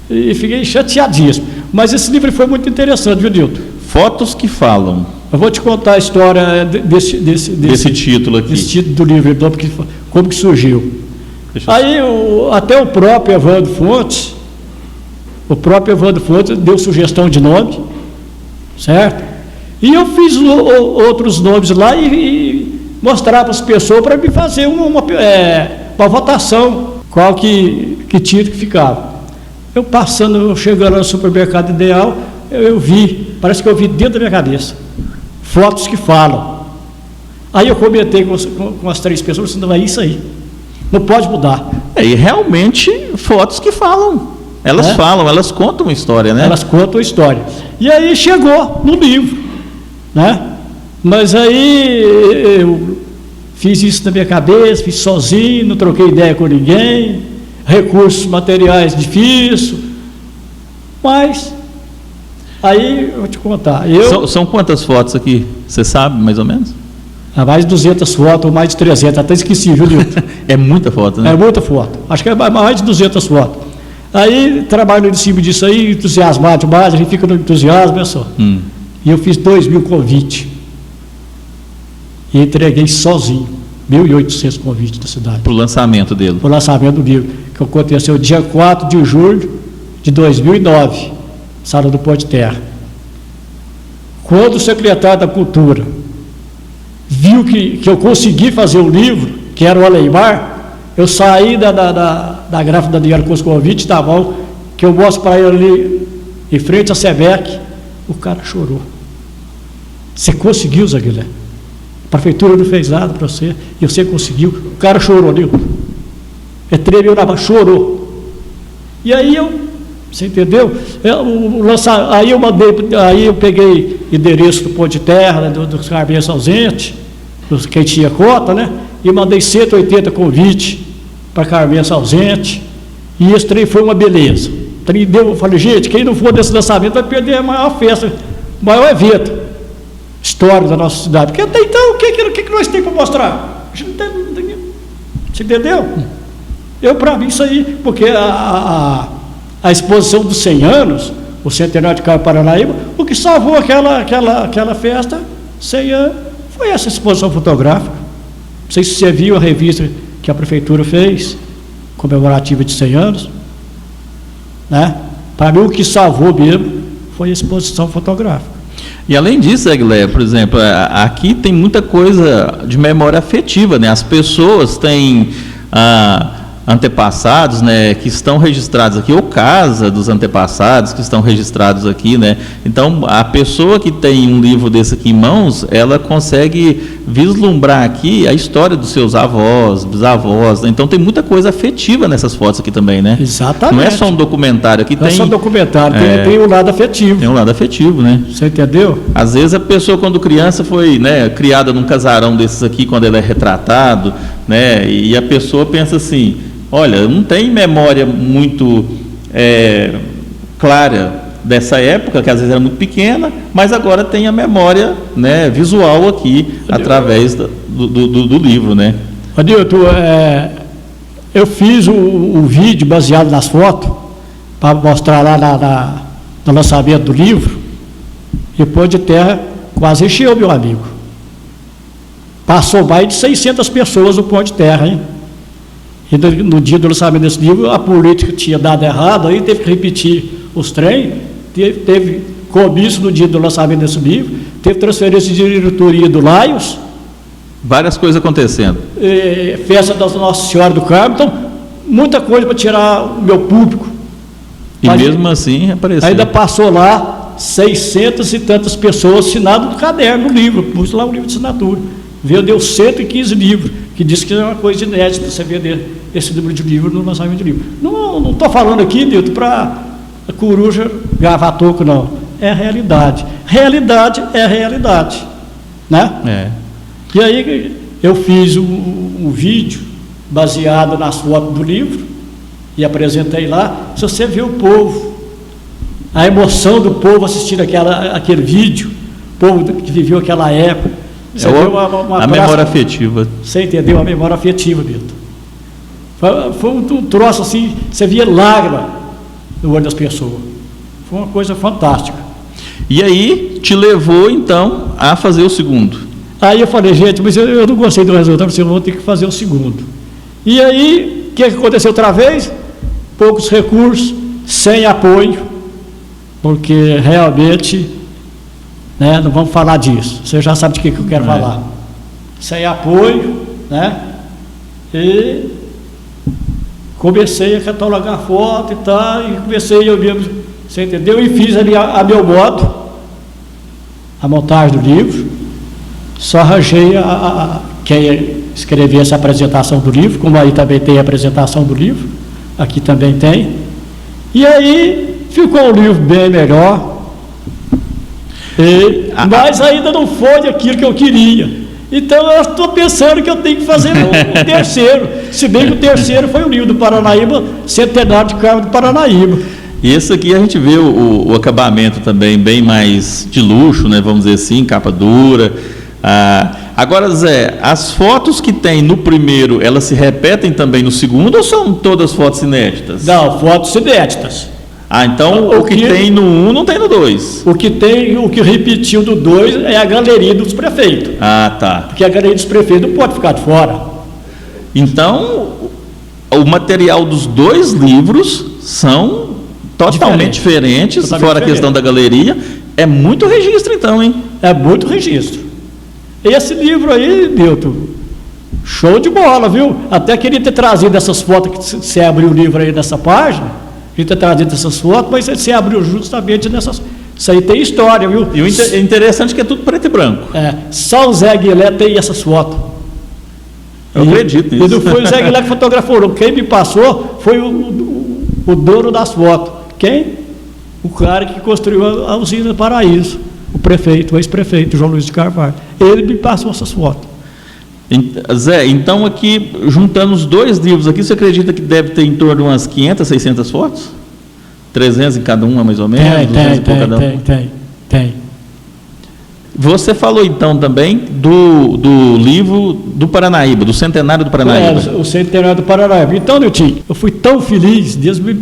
E fiquei chateadíssimo. Mas esse livro foi muito interessante, viu, Nilton? Fotos que falam. Eu vou te contar a história desse título aqui. Desse título do livro, como que surgiu. Aí até o próprio Evandro Fontes deu sugestão de nome, certo? E eu fiz outros nomes lá e mostrar para as pessoas para me fazer uma votação, qual que título que ficava. Eu chegando no supermercado Ideal, eu vi, parece que eu vi dentro da minha cabeça, fotos que falam. Aí eu comentei com as 3 pessoas, não, é isso aí. Não pode mudar. E realmente, fotos que falam. Elas falam, elas contam uma história, né? Elas contam a história. E aí chegou no livro, né? Mas aí eu fiz isso na minha cabeça, fiz sozinho, não troquei ideia com ninguém, recursos materiais difícil. Mas, aí eu vou te contar. São quantas fotos aqui? Você sabe, mais ou menos? Mais de 200 fotos, ou mais de 300, até esqueci, viu, Nilton? É muita foto, né? É muita foto, acho que é mais de 200 fotos. Aí, trabalho em cima disso aí, entusiasmado demais, a gente fica no entusiasmo, é só. E eu fiz 2.000 convites. E entreguei sozinho, 1.800 convites da cidade. Para o lançamento dele? Para o lançamento do livro, que aconteceu dia 4 de julho de 2009, Sala do Pó de Terra. Quando o secretário da Cultura viu que eu consegui fazer o livro, que era o Aleimar, eu saí da gráfica da Diário com os convites da mão, que eu mostro para ele ali, em frente à SEBEC, o cara chorou. Você conseguiu, Zé Guilherme? A prefeitura não fez nada para você, e você conseguiu. O cara chorou, Nilton. Tremeu na mão, chorou. E aí você entendeu? Aí eu peguei endereço do Pó de Terra, né, dos carmenses ausentes, quem tinha cota, né? E mandei 180 convites para carmenses ausentes. E esse trem foi uma beleza. Eu falei, gente, quem não for desse lançamento vai perder a maior festa, o maior evento histórico da nossa cidade. Porque até então, o que nós temos para mostrar? Você entendeu? Para mim, isso aí, porque a exposição dos 100 anos, o centenário de Carmo Paranaíba, o que salvou aquela festa 100 anos foi essa exposição fotográfica. Não sei se você viu a revista que a prefeitura fez, comemorativa de 100 anos, né? Para mim, o que salvou mesmo foi a exposição fotográfica. E além disso, Aguilera, por exemplo, aqui tem muita coisa de memória afetiva, né? As pessoas têm antepassados, né, que estão registrados aqui, ou casa dos antepassados que estão registrados aqui, né? Então, a pessoa que tem um livro desse aqui em mãos, ela consegue vislumbrar aqui a história dos seus avós, bisavós, né? Então tem muita coisa afetiva nessas fotos aqui também, né? Exatamente. Não é só um documentário aqui, não tem... é só um documentário, tem um lado afetivo. Tem um lado afetivo, né? Você entendeu? Às vezes a pessoa, quando criança, foi, né, criada num casarão desses aqui, quando ele é retratado, né, e a pessoa pensa assim, olha, não tem memória muito clara dessa época, que às vezes era muito pequena, mas agora tem a memória, né, visual aqui, através do livro, né? Adilton, eu fiz o vídeo baseado nas fotos, para mostrar lá no lançamento do livro, e o Pão de Terra quase encheu, meu amigo. Passou mais de 600 pessoas no Pão de Terra, hein? E no dia do lançamento desse livro, a política tinha dado errado, aí teve que repetir os trens, teve comício no dia do lançamento desse livro, teve transferência de diretoria do Laios. Várias coisas acontecendo. Festa da Nossa Senhora do Carmo, então, muita coisa para tirar o meu público. E mas, mesmo assim apareceu. Ainda passou lá 600 e tantas pessoas assinado no caderno, no livro, pus lá o livro de assinatura. Vendeu 115 livros, que diz que é uma coisa inédita você vender esse número de livro no lançamento de livro. Não estou falando aqui, Nilton, para a coruja gravatoco, não. É a realidade. Realidade é a realidade. Né? E aí eu fiz um vídeo baseado nas fotos do livro e apresentei lá. Se você vê o povo, a emoção do povo assistindo aquele vídeo, o povo que viveu aquela época, você vê a memória afetiva. Você entendeu? A memória afetiva, Milton. Foi um troço assim, você via lágrima no olho das pessoas. Foi uma coisa fantástica. E aí te levou então a fazer o segundo. Aí eu falei, gente, mas eu não gostei do resultado, eu vou ter que fazer o segundo. E aí, o que aconteceu outra vez? Poucos recursos, sem apoio, porque realmente, né, não vamos falar disso. Você já sabe de que eu quero falar. Sem apoio, né? E comecei a catalogar foto e tal, e comecei eu mesmo, você entendeu? E fiz ali a meu modo, a montagem do livro. Só arranjei quem escreveu essa apresentação do livro, como aí também tem a apresentação do livro, aqui também tem. E aí ficou um livro bem melhor, mas ainda não foi aquilo que eu queria. Então eu estou pensando que eu tenho que fazer o terceiro, se bem que o terceiro foi o livro do Paranaíba, Centenário de Carmo do Paranaíba. E esse aqui a gente vê o acabamento também bem mais de luxo, né, vamos dizer assim, capa dura. Agora, Zé, as fotos que tem no primeiro, elas se repetem também no segundo ou são todas fotos inéditas? Não, fotos inéditas. Então o que tem no 1 não tem no 2. O que repetiu do 2 é a galeria dos prefeitos. Tá. Porque a galeria dos prefeitos não pode ficar de fora. Então, o material dos dois livros são totalmente diferentes, fora a questão da galeria. É muito registro então, hein? É muito registro. Esse livro aí, Nilton, show de bola, viu? Até queria ter trazido essas fotos, que você abriu o livro aí nessa página, queria ter trazido essas fotos, mas você abriu justamente nessas. Isso aí tem história, viu? E o interessante é que é tudo preto e branco. Só o Zé Guilherme tem essas fotos. Eu acredito nisso. E não foi o Zé Guilherme que fotografou, não. Quem me passou foi o dono das fotos. Quem? O cara que construiu a usina Paraíso. O prefeito, o ex-prefeito, João Luiz de Carvalho. Ele me passou essas fotos. Zé, então aqui, juntando os dois livros aqui, você acredita que deve ter em torno de umas 500, 600 fotos? 300 em cada uma, mais ou menos? Tem. Você falou então também do livro do Paranaíba, do Centenário do Paranaíba. O Centenário do Paranaíba. Então, Nilton, eu fui tão feliz, Deus me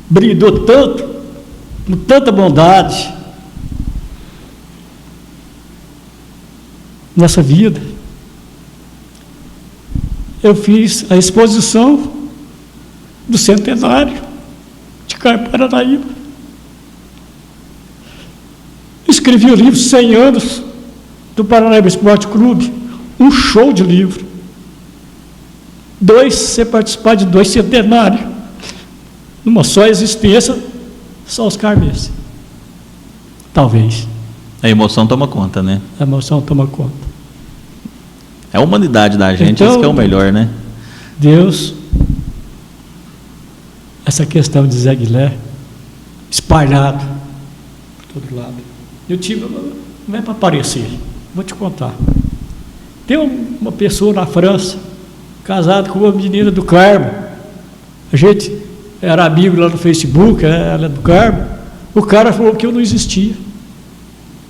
brindou tanto, com tanta bondade, nessa vida. Eu fiz a exposição do Centenário de Carmo Paranaíba. Escrevi o livro 100 anos do Paranaíba Esporte Clube, um show de livro. você participar de 2 centenários, numa só existência, só os carmenses. Talvez. A emoção toma conta, né? A emoção toma conta. É a humanidade da gente, Então, isso que é o melhor, né? Deus, essa questão de Zé Guilherme, espalhado por todo lado. Eu tive, não é para aparecer, vou te contar. Tem uma pessoa na França, casada com uma menina do Carmo. A gente era amigo lá no Facebook, ela é do Carmo. O cara falou que eu não existia.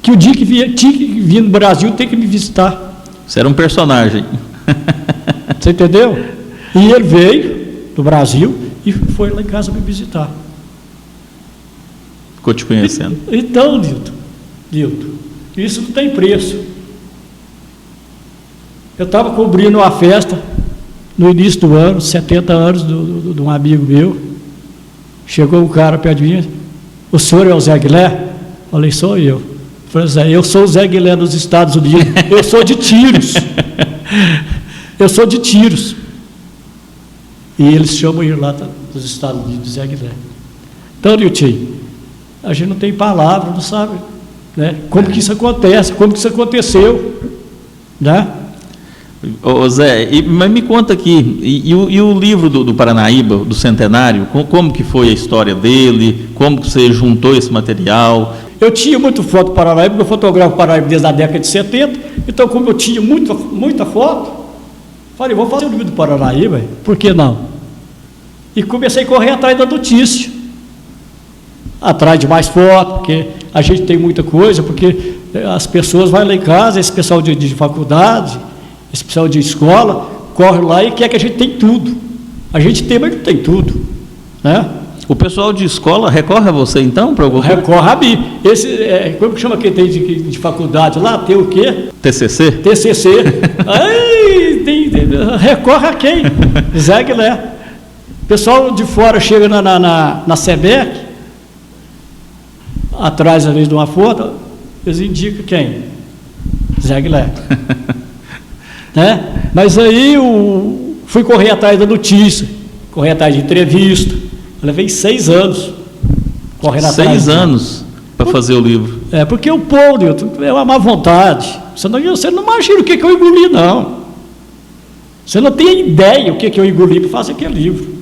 Que o dia que tinha que vir no Brasil tem que me visitar. Você era um personagem. Você entendeu? E ele veio do Brasil e foi lá em casa me visitar. Ficou te conhecendo. Então, Nilton, isso não tem preço. Eu estava cobrindo uma festa no início do ano, 70 anos de um amigo meu. Chegou um cara perto de mim: o senhor é o Zé Guilherme? Falei: sou eu. Falei: Zé, eu sou o Zé Guilherme dos Estados Unidos. Eu sou de Tiros. Eu sou de Tiros. E eles chamam ele lá dos Estados Unidos, Zé Guilherme. Então, Nilton, a gente não tem palavra, não sabe, né? Como que isso acontece, como que isso aconteceu, né? Ô Zé, mas me conta aqui, e o livro do Paranaíba, do Centenário, como que foi a história dele, como que você juntou esse material? Eu tinha muita foto do Paranaíba, porque eu fotografo Paranaíba desde a década de 70, então como eu tinha muita foto, falei: vou fazer o livro do Paranaíba, por que não? E comecei a correr atrás da notícia, atrás de mais fotos, porque a gente tem muita coisa, porque as pessoas vão lá em casa, esse pessoal de faculdade, esse pessoal de escola, corre lá e quer que a gente tenha tudo. A gente tem, mas não tem tudo, né? O pessoal de escola recorre a você, então, para alguma coisa? Recorre a mim. Como que chama quem tem de faculdade lá? Tem o quê? TCC? TCC. Ai, recorre a quem? Zé Guilherme. O pessoal de fora chega na SEBEC, atrás, às vezes, de uma foto, eles indicam quem? Zé Guilherme. Né? Mas aí fui correr atrás da notícia, correr atrás de entrevista. Eu levei 6 anos correndo atrás. 6 anos para fazer o livro. Porque o povo, é uma má vontade. Você não imagina o que eu engoli, não. Você não tem ideia o que eu engoli para fazer aquele livro.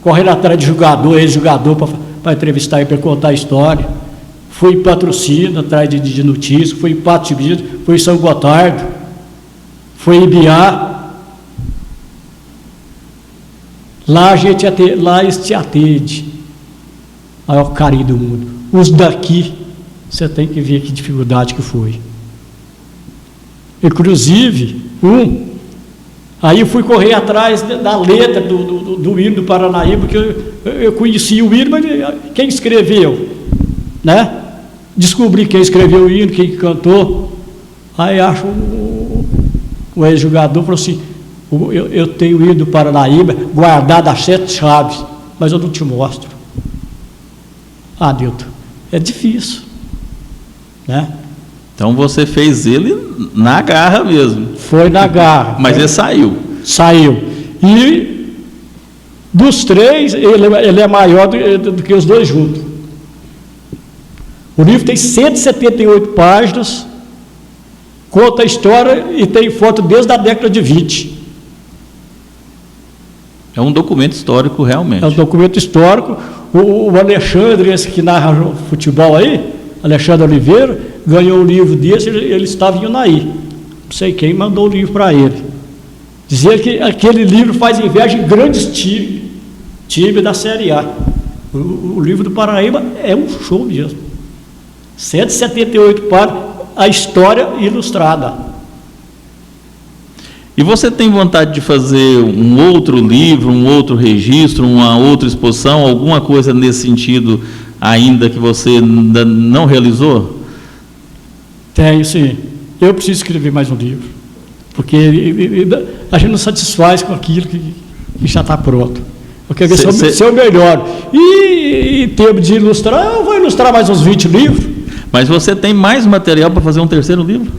Correndo atrás de jogador, ex-jogador, para entrevistar e para contar a história. Fui em Patrocínio, atrás de notícias. Fui em Pato de Minas, fui em São Gotardo. Fui em Ibiá. Lá eles te atendem. Maior carinho do mundo. Os daqui, você tem que ver que dificuldade que foi. Inclusive, aí eu fui correr atrás da letra do hino do Paranaíba, porque eu conheci o hino, mas quem escreveu, né? Descobri quem escreveu o hino, quem cantou. Aí acho o ex-jogador falou assim: eu tenho o hino do Paranaíba guardado a 7 chaves, mas eu não te mostro. Ah, Nilton, é difícil, né? Então você fez ele na garra mesmo. Foi na garra. Mas ele saiu. Saiu. E dos 3, ele é maior do que os 2 juntos. O livro tem 178 páginas, conta a história e tem foto desde a década de 20. É um documento histórico, realmente. É um documento histórico. O Alexandre, esse que narra futebol aí, Alexandre Oliveira, ganhou um livro desse, ele estava em Unaí. Não sei quem mandou o livro para ele. Dizia que aquele livro faz inveja em grandes times da Série A. O livro do Paraíba é um show mesmo. 178 páginas, a história ilustrada. E você tem vontade de fazer um outro livro, um outro registro, uma outra exposição, alguma coisa nesse sentido ainda que você ainda não realizou? Tenho, sim. Eu preciso escrever mais um livro, porque a gente não satisfaz com aquilo que já está pronto. Eu quero ser o melhor. E em termos de ilustrar, eu vou ilustrar mais uns 20 livros. Mas você tem mais material para fazer um terceiro livro?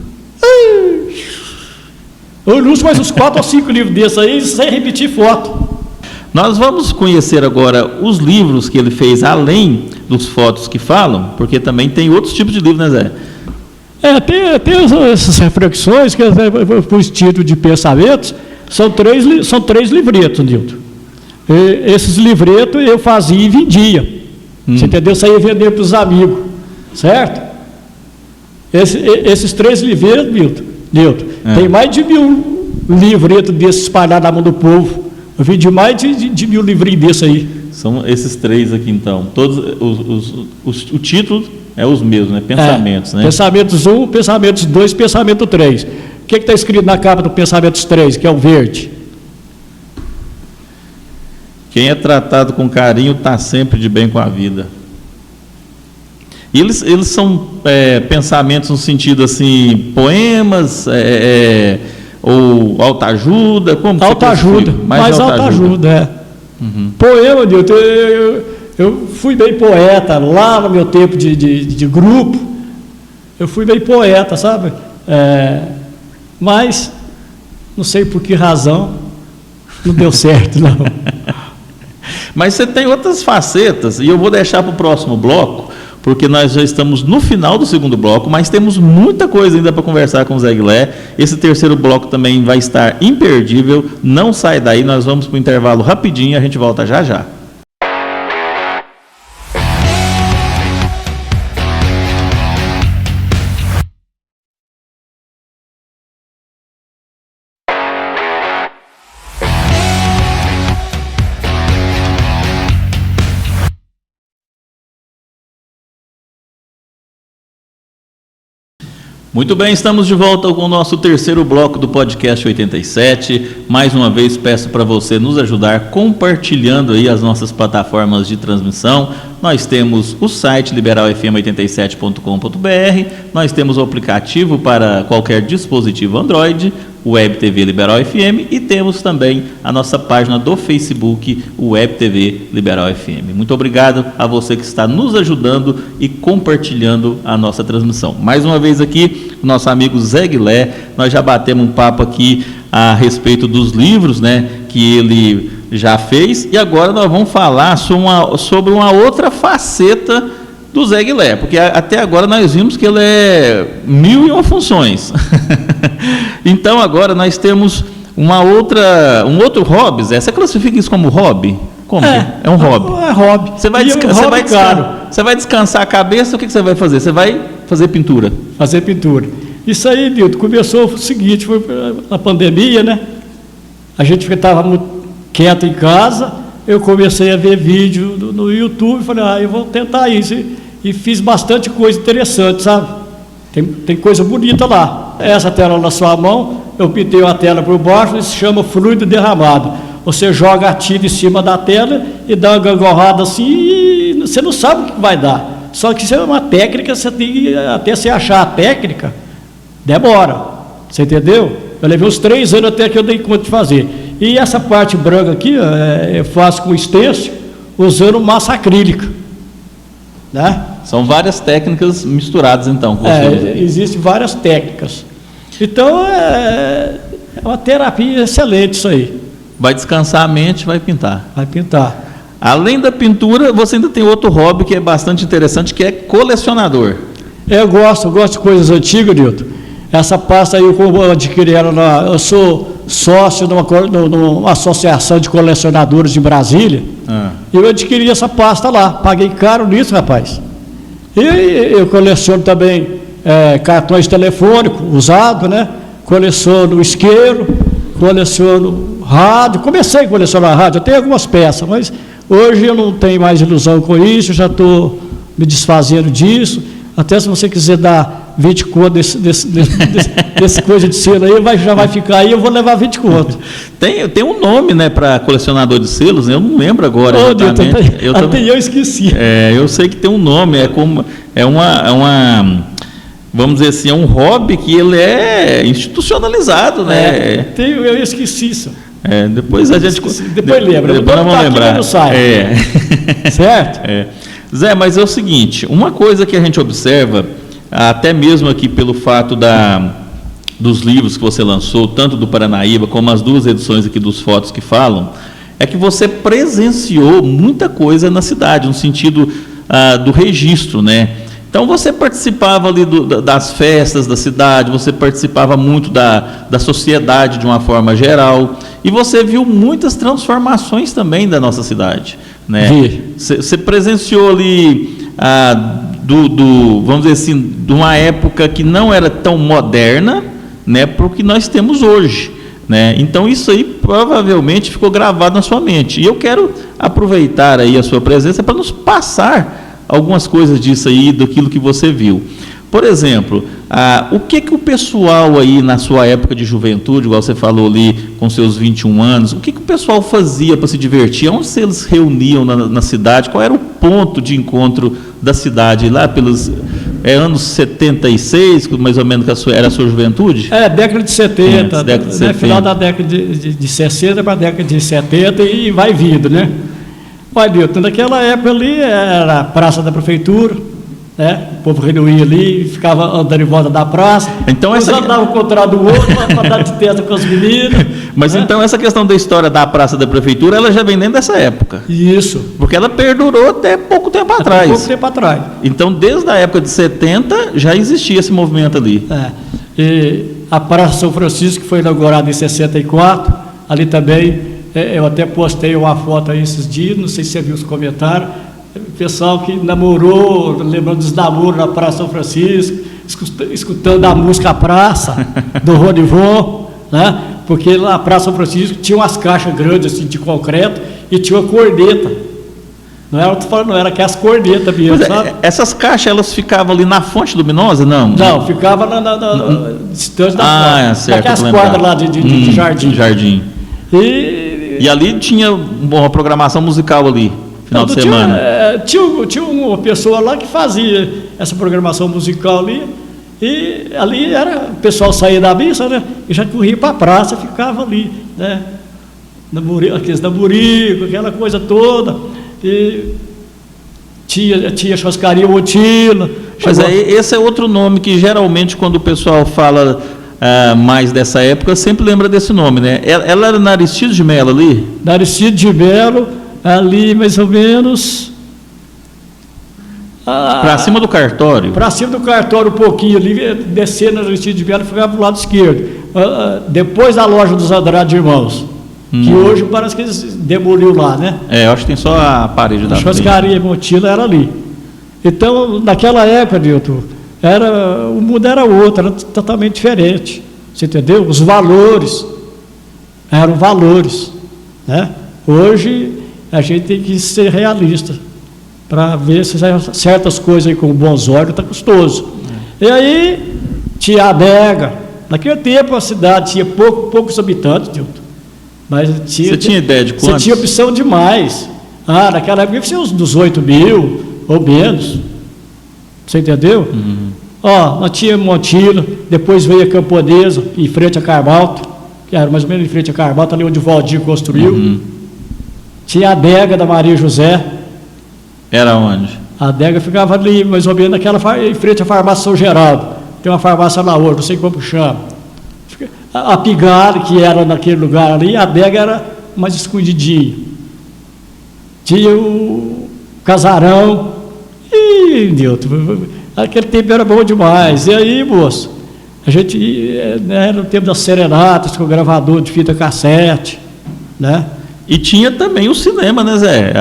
Eu ilustro mais uns 4 ou 5 livros desses aí, sem repetir foto. Nós vamos conhecer agora os livros que ele fez, além dos fotos que falam, porque também tem outros tipos de livros, né, Zé? Tem essas reflexões, que por título de pensamentos, são três livretos, Nilton. Esses livretos eu fazia e vendia. Você entendeu? Saía vendendo para os amigos, certo? Esses 3 livretos, Nilton, tem mais de 1000 livretos desses espalhados na mão do povo. Eu vendi mais de 1000 livrinhos desses aí. São esses 3 aqui, então. Todos o título é os mesmos, né? Pensamentos, né? Pensamentos 1, Pensamentos 2, Pensamento 3. O que está escrito na capa do Pensamentos 3, que é o verde? Quem é tratado com carinho está sempre de bem com a vida. E eles são pensamentos no sentido assim, poemas, ou autoajuda? Como autoajuda, mais autoajuda, Poema, Nilton, eu fui bem poeta lá no meu tempo de grupo, eu fui bem poeta, sabe? Mas, não sei por que razão, não deu certo, não. Mas você tem outras facetas, e eu vou deixar para o próximo bloco, porque nós já estamos no final do segundo bloco, mas temos muita coisa ainda para conversar com o Zé Guilherme. Esse terceiro bloco também vai estar imperdível, não sai daí, nós vamos para o intervalo rapidinho e a gente volta já já. Muito bem, estamos de volta com o nosso terceiro bloco do podcast 87. Mais uma vez peço para você nos ajudar compartilhando aí as nossas plataformas de transmissão. Nós temos o site liberalfm87.com.br, nós temos o aplicativo para qualquer dispositivo Android, Web TV Liberal FM, e temos também a nossa página do Facebook, Web TV Liberal FM. Muito obrigado a você que está nos ajudando e compartilhando a nossa transmissão. Mais uma vez aqui, o nosso amigo Zé Guilherme, nós já batemos um papo aqui a respeito dos livros, né, que ele já fez, e agora nós vamos falar sobre uma outra faceta do Zé Guilherme, porque até agora nós vimos que ele é 1001 funções. Então agora nós temos um outro hobby, Zé. Você classifica isso como hobby? Como? É um hobby. É hobby. Você vai descansar a cabeça, o que você vai fazer? Você vai fazer pintura? Fazer pintura. Isso aí, Nilton, começou o seguinte, foi na pandemia, né? A gente estava muito quieto em casa, eu comecei a ver vídeo no YouTube, falei, eu vou tentar isso. E fiz bastante coisa interessante, sabe? Tem coisa bonita lá. Essa tela na sua mão, eu pintei uma tela por baixo, isso se chama fluido derramado. Você joga a tinta em cima da tela e dá uma gangorrada assim, e você não sabe o que vai dar. Só que isso é uma técnica, você tem, até você achar a técnica, demora. Você entendeu? Eu levei uns 3 anos até que eu dei conta de fazer. E essa parte branca aqui, eu faço com stencil, usando massa acrílica, né? São várias técnicas misturadas, então. Existem várias técnicas. Então, é uma terapia excelente isso aí. Vai descansar a mente, vai pintar. Vai pintar. Além da pintura, você ainda tem outro hobby que é bastante interessante, que é colecionador. Eu gosto de coisas antigas, Nilton. Essa pasta aí eu adquiri ela, eu sou sócio numa associação de colecionadores de Brasília. E eu adquiri essa pasta lá, paguei caro nisso, rapaz. E eu coleciono também cartões telefônicos usados, né? Coleciono isqueiro, coleciono rádio. Comecei a colecionar rádio, eu tenho algumas peças, mas hoje eu não tenho mais ilusão com isso, já estou me desfazendo disso. Até se você quiser dar 20 conto desse coisa de selo aí, já vai ficar aí, eu vou levar 20 conto. Tem um nome, né, para colecionador de selos, né? Eu não lembro agora exatamente. Eu esqueci. Eu sei que tem um nome, vamos dizer assim, é um hobby que ele é institucionalizado, né? Eu esqueci isso. Depois a gente... Depois lembra. Depois nós vamos lembrar. Certo? Zé, mas é o dos livros que você lançou, tanto do Paranaíba como as 2 edições aqui dos Fotos que Falam, é que você presenciou muita coisa na cidade, no sentido do registro, né? Então você participava ali das festas da cidade, você participava muito da sociedade de uma forma geral, e você viu muitas transformações também da nossa cidade, né? Você presenciou ali vamos dizer assim, de uma época que não era tão moderna, né, para o que nós temos hoje, né? Então isso aí provavelmente ficou gravado na sua mente, e eu quero aproveitar aí a sua presença para nos passar algumas coisas disso aí, daquilo que você viu. Por exemplo, o que o pessoal aí na sua época de juventude, igual você falou ali, com seus 21 anos, o que o pessoal fazia para se divertir? Onde eles se reuniam na cidade? Qual era o ponto de encontro da cidade? Lá pelos anos 76, mais ou menos, que era a sua juventude? Década de 70, década de 70. Final da década de 60 para a década de 70 e vai vindo, né? Olha, Milton, naquela época ali era a praça da prefeitura, né? O povo reunia ali, ficava andando em volta da praça, então uns andavam contra do outro, para dar de testa com as meninas. Mas então essa questão da história da praça da prefeitura, ela já vem dentro dessa época. Isso. Porque ela perdurou até pouco tempo atrás. Pouco tempo atrás. Então, desde a época de 70, já existia esse movimento ali. E a Praça São Francisco, que foi inaugurada em 64, ali também, eu até postei uma foto aí esses dias, não sei se você viu os comentários, o pessoal que namorou, lembrando dos namoros na Praça São Francisco, escutando a música Praça, do Ronivon, né? Porque lá na Praça São Francisco tinha umas caixas grandes assim, de concreto e tinha uma corneta. Não era aquelas cornetas mesmo, sabe? Essas caixas, elas ficavam ali na fonte luminosa, não? Não, ficava na distância da fonte. Certo. Naquelas quadras lá de jardim. E ali tinha uma programação musical ali, final de semana? Tinha uma pessoa lá que fazia essa programação musical ali, e ali o pessoal saía da missa, né, e já corria para a praça, ficava ali, né, aqueles namorico, aquela coisa toda, e tinha churrascaria Motila. Mas esse é outro nome que geralmente quando o pessoal fala mais dessa época, sempre lembra desse nome, né? Ela era na Aristides de Melo ali? Na Aristides de Melo, ali mais ou menos... Para cima do cartório? Para cima do cartório um pouquinho ali, descendo na Aristides de Melo, ficava para o lado esquerdo. Depois da loja dos Andrade Irmãos, que hoje parece que eles demoliram lá, né? Eu acho que tem só a parede da frente. A churrascaria Motila era ali. Então, naquela época, Nilton, o mundo era outro, era totalmente diferente, você entendeu? Os valores eram valores, né? Hoje a gente tem que ser realista para ver se certas coisas aí com bons olhos está custoso. E aí tinha a adega. Naquele tempo a cidade tinha poucos habitantes, Nilton, mas você tinha ideia de quantos? Você tinha opção demais. Naquela época tinha uns 18 mil ou menos. Você entendeu? Nós tínhamos Montila, depois veio a Camponesa, em frente a Carvalto, que era mais ou menos em frente a Carvalto, ali onde o Valdir construiu. Tinha a adega da Maria José. Era onde? A adega ficava ali, mais ou menos, em frente à farmácia São Geraldo. Tem uma farmácia lá hoje, não sei como chama. A Pigali, que era naquele lugar ali, a adega era mais escondidinha. Tinha o Casarão. Ih, Nilton, aquele tempo era bom demais. E aí, moço, a gente era no tempo das serenatas, com o gravador de fita cassete, né? E tinha também o cinema, né, Zé?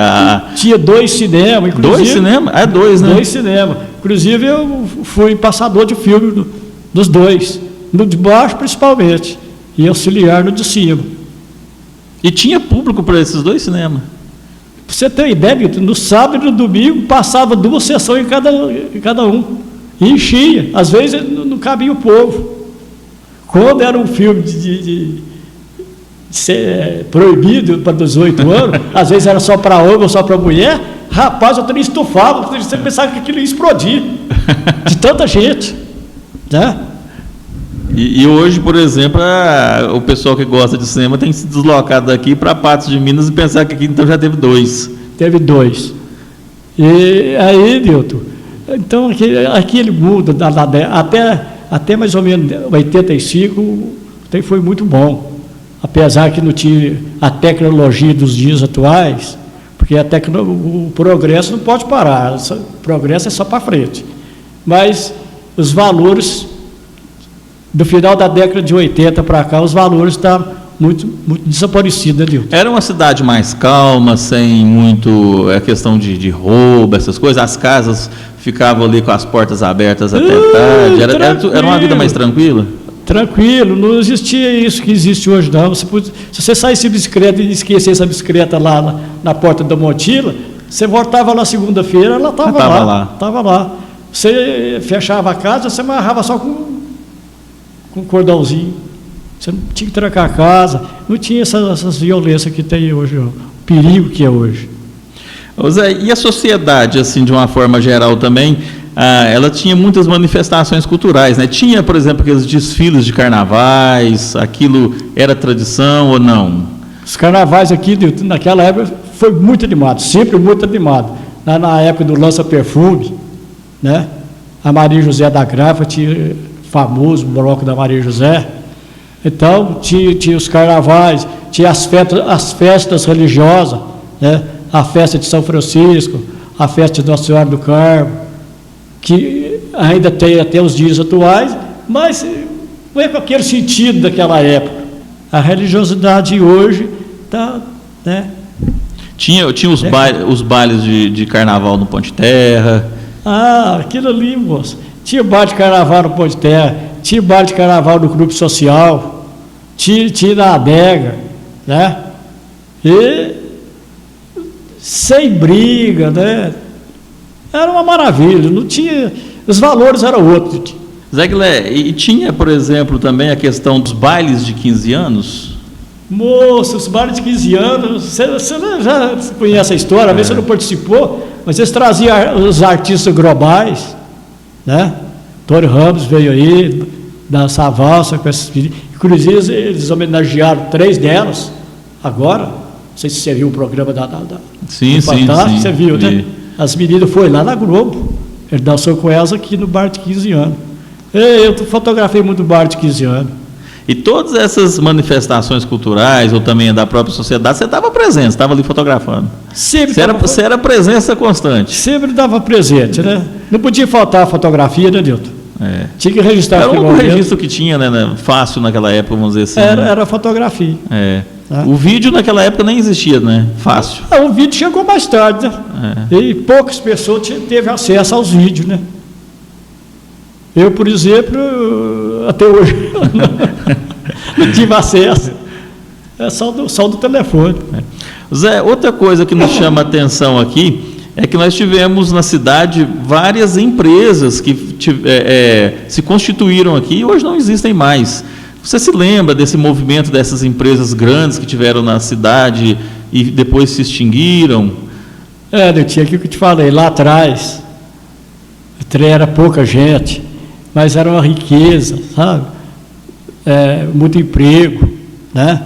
Tinha 2 cinemas, inclusive. 2 cinemas? 2, né? 2 cinemas. Inclusive, eu fui passador de filme dos 2. No de baixo, principalmente. E auxiliar no de cima. E tinha público para esses 2 cinemas? Para você ter ideia, no sábado e no domingo, passava 2 sessões em cada um. E enchia. Às vezes, não cabia o povo. Quando era um filme de ser proibido para 18 anos, às vezes era só para homem ou só para mulher, rapaz, eu também estufava, você pensava que aquilo ia explodir, de tanta gente, né? E hoje, por exemplo, o pessoal que gosta de cinema tem se deslocado daqui para Patos de Minas e pensar que aqui então já teve 2. Teve 2. E aí, Nilton, então aquele mundo, até mais ou menos 85, foi muito bom. Apesar que não tinha a tecnologia dos dias atuais, porque o progresso não pode parar, o progresso é só para frente. Mas os valores, do final da década de 80 para cá, os valores estão muito desaparecidos, né, Dilton? Era uma cidade mais calma, sem muito questão de roubo, essas coisas. As casas ficavam ali com as portas abertas até tarde. Era uma vida mais tranquila? Tranquilo, não existia isso que existe hoje, não. Se você saísse de bicicleta e esquecesse a bicicleta lá na porta da mochila, você voltava lá segunda-feira, ela estava lá. Estava lá. Você fechava a casa, você amarrava só com um cordãozinho. Você não tinha que trancar a casa, não tinha essas violências que tem hoje, o perigo que é hoje. Zé, e a sociedade, assim, de uma forma geral também, ela tinha muitas manifestações culturais, né? Tinha, por exemplo, aqueles desfiles de carnavais, aquilo era tradição ou não? Os carnavais aqui, naquela época, foi muito animado, sempre muito animado. Na época do lança-perfume, né? A Maria José da Grafa tinha famoso bloco da Maria José. Então, tinha os carnavais, tinha as festas religiosas, né? A festa de São Francisco, a festa de Nossa Senhora do Carmo, que ainda tem até os dias atuais, mas não é com aquele sentido daquela época. A religiosidade hoje está, né? Tinha os bailes de carnaval no Ponte Terra. Aquilo ali, moço. Tinha baile de carnaval no Ponte Terra, tinha baile de carnaval no Grupo Social, tinha na adega, né? E sem briga, né? Era uma maravilha, não tinha, os valores eram outros. Zé Guilherme, e tinha, por exemplo, também a questão dos bailes de 15 anos? Moço, os bailes de 15 anos, você já conhece a história, às vezes você não participou, mas eles traziam os artistas globais, né? Tony Ramos veio aí, dançar valsa com esses meninos. Inclusive, eles homenagearam 3 delas, agora. Não sei se você viu o programa sim, Fantástico, você viu, né? As meninas foram lá na Globo, ele dançou com elas aqui no bar de 15 anos. Eu fotografei muito bar de 15 anos. E todas essas manifestações culturais, ou também da própria sociedade, você estava presente, estava ali fotografando. Sempre. Você era presença constante. Sempre estava presente, né? Não podia faltar a fotografia, né, Nilton? Tinha que registrar. Era o único registro que tinha, né, fácil naquela época, vamos dizer assim. Era a fotografia. Tá? O vídeo naquela época nem existia, né? Fácil. O vídeo chegou mais tarde, né? E poucas pessoas teve acesso aos vídeos, né? Eu, por exemplo, até hoje não tive acesso. É só do telefone. Zé, outra coisa que nos chama a atenção aqui é que nós tivemos na cidade várias empresas que se constituíram aqui e hoje não existem mais. Você se lembra desse movimento dessas empresas grandes que tiveram na cidade e depois se extinguiram? Eu tinha aquilo que eu te falei, lá atrás, era pouca gente, mas era uma riqueza, sabe? Muito emprego, né?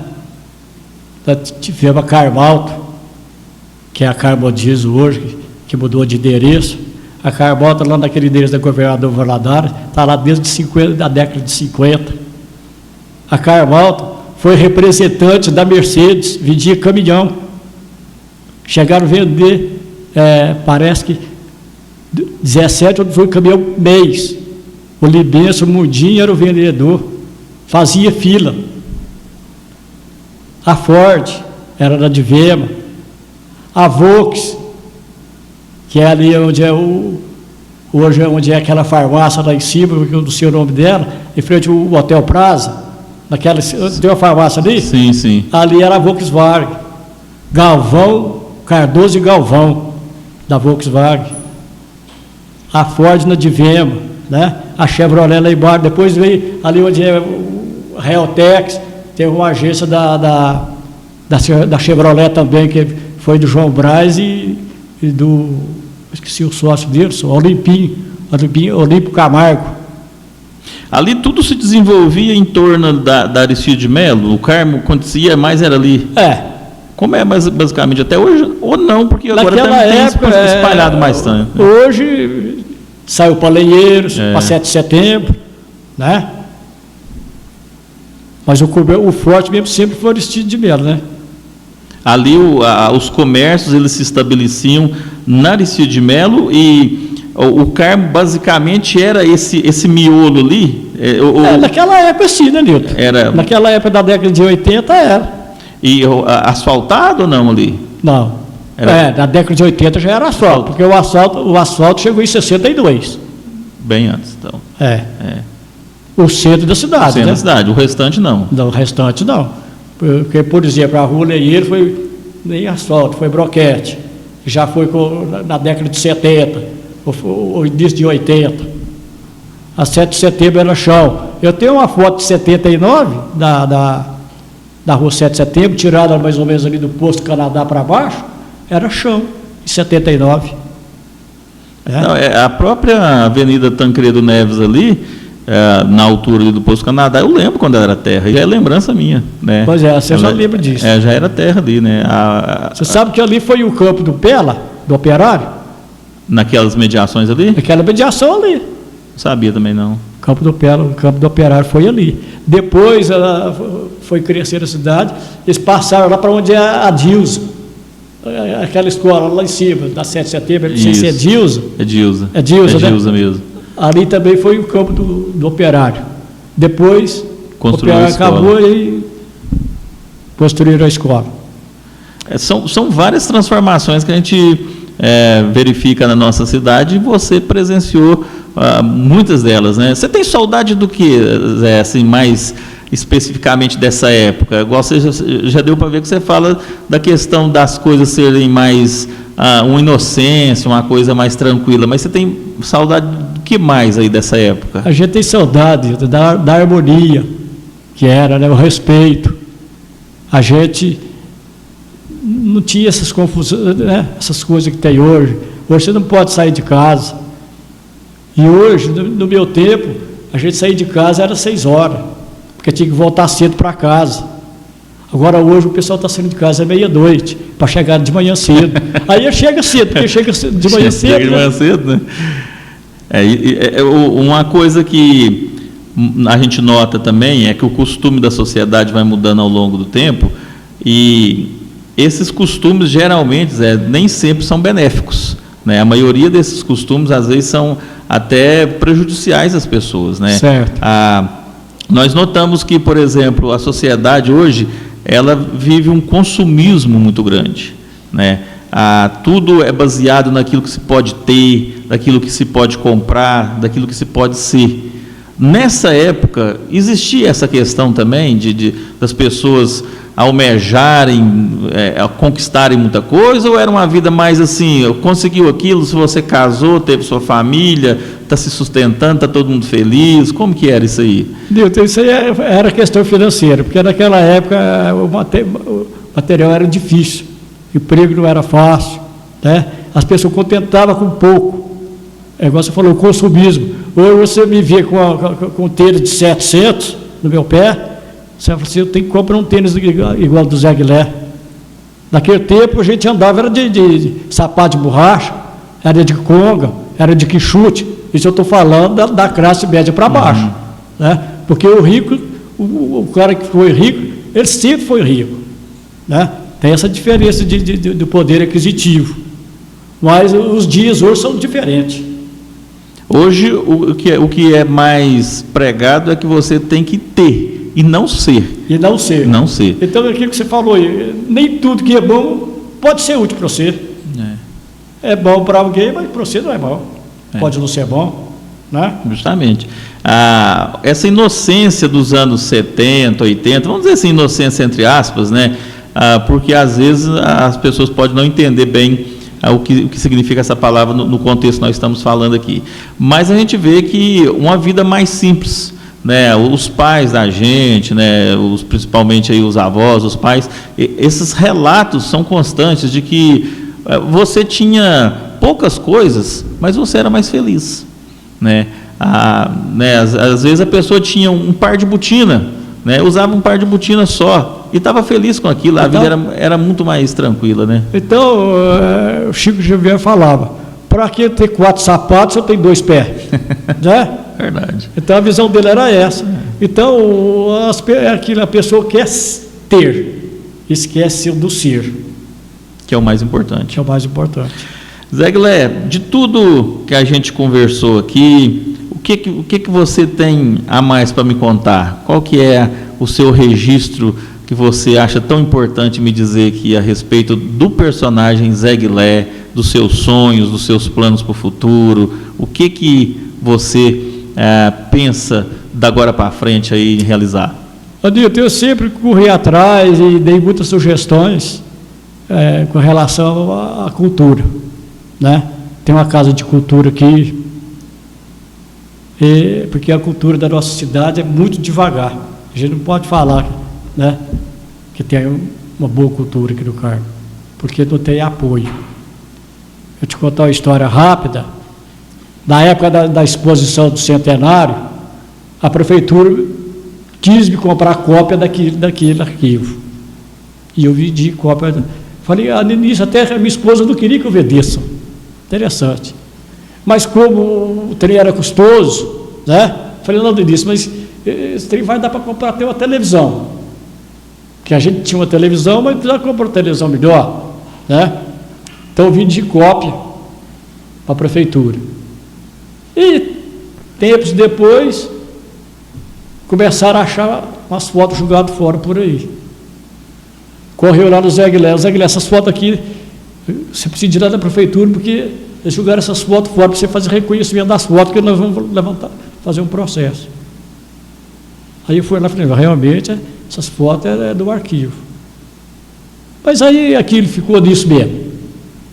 Tivemos a Carmalto, que é a Carmodiesel hoje, que mudou de endereço. A Carmalto, lá naquele endereço da Governador Valadares, está lá desde a década de 50. A Carmalto foi representante da Mercedes, vendia caminhão. Chegaram a vender, parece que 17 foi caminhão mês. O Libenço, o Mundinho era o vendedor, fazia fila. A Ford era da Divema. A Volks, que é ali onde hoje é onde é aquela farmácia lá em cima, que eu não sei o nome dela, em frente ao Hotel Praza. Tem uma farmácia ali? Sim, sim. Ali era a Volkswagen. Galvão, Cardoso e Galvão, da Volkswagen. A Ford na Divema, né? A Chevrolet lá embaixo. Depois veio ali onde é o Realtex, tem uma agência da Chevrolet também, que foi do João Braz e do... esqueci o sócio dele, Olímpio Camargo. Ali tudo se desenvolvia em torno da Aristide de Melo, o Carmo acontecia, mais era ali. Como é basicamente até hoje, ou não, porque agora tem espalhado mais tanto. Hoje saiu para Lenheiros, para 7 de setembro, né? Mas o forte mesmo sempre foi Aristides de Melo, né? Ali os comércios eles se estabeleciam na Aristides de Melo e o Carmo basicamente era esse miolo ali? Naquela época sim, né, Nilton? Naquela época da década de 80 era. E asfaltado ou não ali? Não. Na década de 80 já era asfalto, porque o asfalto chegou em 62. Bem antes, então. O centro da cidade, centro da cidade, o restante não. Não, o restante não. Porque, por exemplo, a Rua Leieiro foi nem asfalto, foi broquete. Já foi na década de 70, ou início de 80. A 7 de setembro era chão. Eu tenho uma foto de 79 da Rua 7 de setembro, tirada mais ou menos ali do posto Canadá para baixo, era chão, em 79. Não, a própria Avenida Tancredo Neves ali, na altura ali do posto Canadá, eu lembro quando era terra, já é lembrança minha, né? Pois você já lembra disso. Já era terra ali, né? Você sabe que ali foi o campo do Pela, do Operário? Naquelas mediações ali? Aquela mediação ali. Não sabia também não. O campo do Pela, o campo do Operário foi ali. Depois ela foi crescer a cidade, eles passaram lá para onde é a Dilsa. Aquela escola lá em cima, da 7 de setembro, não sei se é Dilsa. É Dilsa. É Dilsa, né? Dilsa mesmo. Ali também foi o campo do Operário. Depois, construiu o Operário acabou e construíram a escola. São várias transformações que a gente verifica na nossa cidade e você presenciou muitas delas, né? Você tem saudade do que, Zé, assim, mais especificamente dessa época? Igual você já deu para ver que você fala da questão das coisas serem mais uma inocência, uma coisa mais tranquila, mas você tem saudade do que mais aí dessa época? A gente tem saudade da harmonia, que era, né, o respeito. A gente não tinha essas confusões, né, essas coisas que tem hoje. Hoje você não pode sair de casa. E hoje, no meu tempo, a gente sair de casa era 6 horas, porque tinha que voltar cedo para casa. Agora hoje o pessoal está saindo de casa à meia-noite, para chegar de manhã cedo. Aí chega cedo, porque chega de manhã cedo. Chega de manhã cedo, né? Uma coisa que a gente nota também é que o costume da sociedade vai mudando ao longo do tempo, e esses costumes geralmente nem sempre são benéficos, né? A maioria desses costumes às vezes são até prejudiciais às pessoas, né? Certo. Nós notamos que, por exemplo, a sociedade hoje ela vive um consumismo muito grande, né? Tudo é baseado naquilo que se pode ter, daquilo que se pode comprar, daquilo que se pode ser. Nessa época, existia essa questão também das pessoas almejarem, conquistarem muita coisa, ou era uma vida mais assim, conseguiu aquilo, se você casou, teve sua família, está se sustentando, está todo mundo feliz, como que era isso aí? Nilton, isso aí era questão financeira, porque naquela época o material era difícil, o emprego não era fácil, né? As pessoas contentavam com pouco, igual você falou, o consumismo. Hoje você me vê com um tênis de 700 no meu pé, você fala assim, eu tenho que comprar um tênis igual do Zé Guilherme. Naquele tempo a gente andava, era de sapato de borracha, era de conga, era de quichute. Isso eu estou falando da classe média para baixo, né? Porque o rico, o cara que foi rico, ele sempre foi rico, né? Tem essa diferença do poder aquisitivo, mas os dias hoje são diferentes. Hoje o que é mais pregado é que você tem que ter e não ser. E não ser. Não ser. Então aquilo que você falou, nem tudo que é bom pode ser útil para você. É bom para alguém, mas para você não é bom. Pode não ser bom, né? Justamente. Essa inocência dos anos 70, 80, vamos dizer assim, inocência entre aspas, né? Porque às vezes as pessoas podem não entender bem o que significa essa palavra no contexto que nós estamos falando aqui. Mas a gente vê que uma vida mais simples, né? Os pais da gente, né? Principalmente aí os avós, os pais, esses relatos são constantes de que você tinha poucas coisas, mas você era mais feliz, né? Às vezes a pessoa tinha um par de botina, né? Usava um par de botina só e estava feliz com aquilo, a vida era muito mais tranquila, né? Então, o Chico Xavier falava, para que ter 4 sapatos se eu tenho 2 pés? Né? Verdade. Então a visão dele era essa. Então a pessoa quer ter, esquece do ser. Que é o mais importante. Que é o mais importante. Zé Guilé, de tudo que a gente conversou aqui, o que você tem a mais para me contar? Qual que é o seu registro que você acha tão importante me dizer aqui a respeito do personagem Zé Guilé, dos seus sonhos, dos seus planos para o futuro? O que você pensa da agora para frente aí em realizar? Adilton, eu sempre corri atrás e dei muitas sugestões com relação à cultura, né? Tem uma casa de cultura aqui, porque a cultura da nossa cidade é muito devagar. A gente não pode falar, né, que tem uma boa cultura aqui no Carmo, porque não tem apoio. Eu te contar uma história rápida. Na época da exposição do centenário, a prefeitura quis me comprar cópia daquele arquivo. E eu vendi cópia. Falei, no início até a minha esposa não queria que eu vendesse. Interessante. Mas como o trem era custoso, né? Falei, não, no início, mas esse trem vai dar para comprar até uma televisão. Que a gente tinha uma televisão, mas precisava comprar uma televisão melhor, né? Então eu vendi cópia para a prefeitura. E tempos depois começaram a achar umas fotos jogadas fora por aí. Correu lá no Zé Guilé, essas fotos aqui, você precisa ir lá da prefeitura, porque eles jogaram essas fotos fora para você fazer reconhecimento das fotos, que nós vamos levantar, fazer um processo. Aí eu fui lá e falei, realmente, essas fotos é do arquivo. Mas aí aquilo ficou nisso mesmo.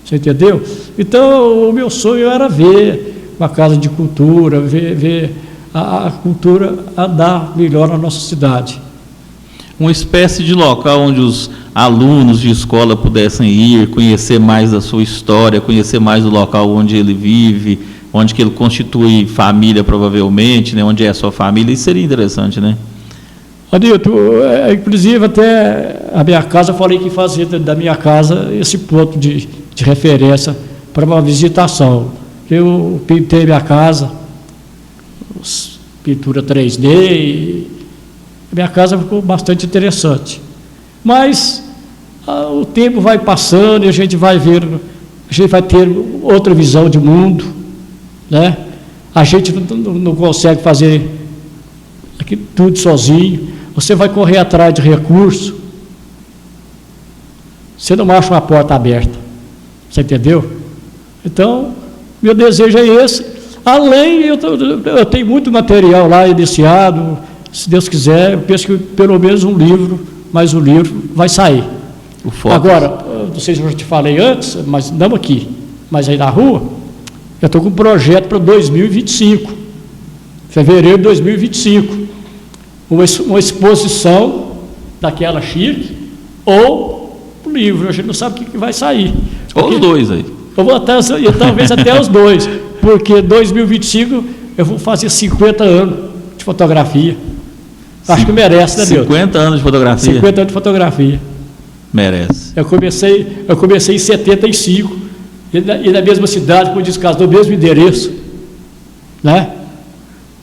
Você entendeu? Então, o meu sonho era ver uma casa de cultura, ver a cultura andar melhor na nossa cidade. Uma espécie de local onde os alunos de escola pudessem ir, conhecer mais da sua história, conhecer mais do local onde ele vive, onde que ele constitui família, provavelmente, né? Onde é a sua família. Isso seria interessante, né? Adilton, inclusive até a minha casa, eu falei que fazia da minha casa esse ponto de referência para uma visitação. Eu pintei minha casa, pintura 3D, e a minha casa ficou bastante interessante. Mas o tempo vai passando e a gente vai ter outra visão de mundo, né? A gente não consegue fazer aqui tudo sozinho. Você vai correr atrás de recursos, você não acha uma porta aberta. Você entendeu? Então, meu desejo é esse. Além, eu tenho muito material lá iniciado, se Deus quiser, eu penso que pelo menos um livro, mais um livro vai sair. Agora, não sei se eu já te falei antes, mas não aqui, mas aí na rua, eu estou com um projeto para 2025, fevereiro de 2025, uma exposição daquela chique, ou um livro, a gente não sabe o que vai sair. Ou os dois aí. Eu vou talvez até os dois, porque 2025 eu vou fazer 50 anos de fotografia. Acho que merece, né, Deus? 50 anos de fotografia? 50 anos de fotografia. Merece. Eu comecei em 75, e na mesma cidade, como diz o caso, no mesmo endereço, né?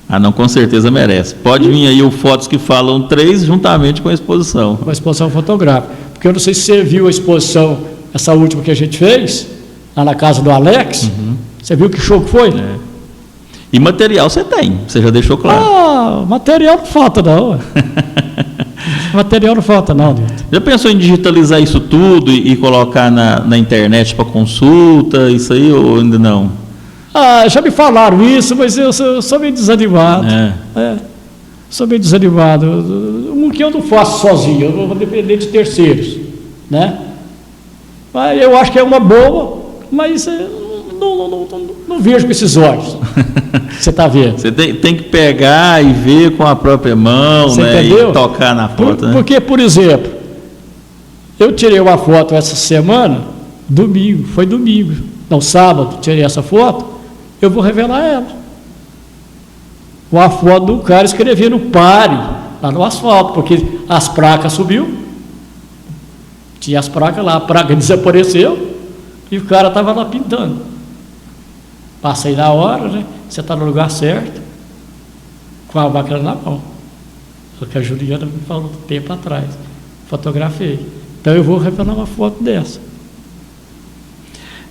Ah, não, com certeza merece. Pode vir aí o Fotos que Falam 3, juntamente com a exposição. Com a exposição fotográfica. Porque eu não sei se você viu a exposição, essa última que a gente fez, lá na casa do Alex. Uhum. Você viu que show que foi? É. E material você tem, você já deixou claro. Ah, material não falta não. Material não falta não, Nilton. Já pensou em digitalizar isso tudo e colocar na internet para consulta, isso aí, ou ainda não? Ah, já me falaram isso, mas eu sou meio desanimado. Sou meio desanimado. Um que eu não faço sozinho, eu vou depender de terceiros, né? Mas eu acho que é uma boa, mas não vejo com esses olhos. Você está vendo? Você tem que pegar e ver com a própria mão, você né? Entendeu? E tocar na foto. Né? Porque, por exemplo, eu tirei uma foto essa semana, foi domingo, não, sábado, tirei essa foto, eu vou revelar ela. Com a foto do cara escrevendo pare, lá no asfalto, porque as placas subiu, tinha as placas lá, a placa desapareceu, e o cara estava lá pintando. Passei na hora, né? Você está no lugar certo, com a máquina na mão. O que a Juliana me falou tempo atrás. Fotografei. Então eu vou revelar uma foto dessa.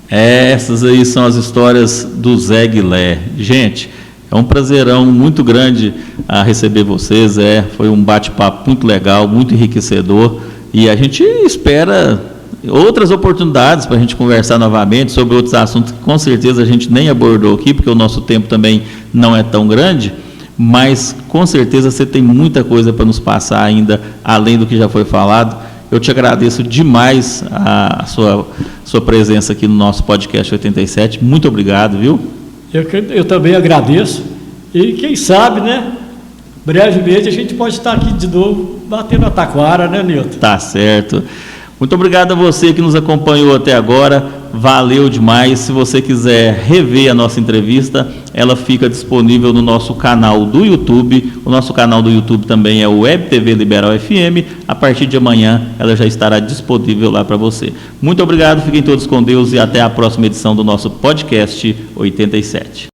Essas aí são as histórias do Zé Guilé. Gente, é um prazerão muito grande a receber vocês. Foi um bate-papo muito legal, muito enriquecedor. E a gente espera outras oportunidades para a gente conversar novamente sobre outros assuntos que com certeza a gente nem abordou aqui, porque o nosso tempo também não é tão grande, mas com certeza você tem muita coisa para nos passar ainda, além do que já foi falado. Eu te agradeço demais a sua presença aqui no nosso podcast 87. Muito obrigado, viu? Eu também agradeço. E quem sabe, né? Brevemente a gente pode estar aqui de novo batendo a taquara, né, Nilton? Tá certo. Muito obrigado a você que nos acompanhou até agora, valeu demais. Se você quiser rever a nossa entrevista, ela fica disponível no nosso canal do YouTube. O nosso canal do YouTube também é o Web TV Liberal FM. A partir de amanhã ela já estará disponível lá para você. Muito obrigado, fiquem todos com Deus e até a próxima edição do nosso podcast 87.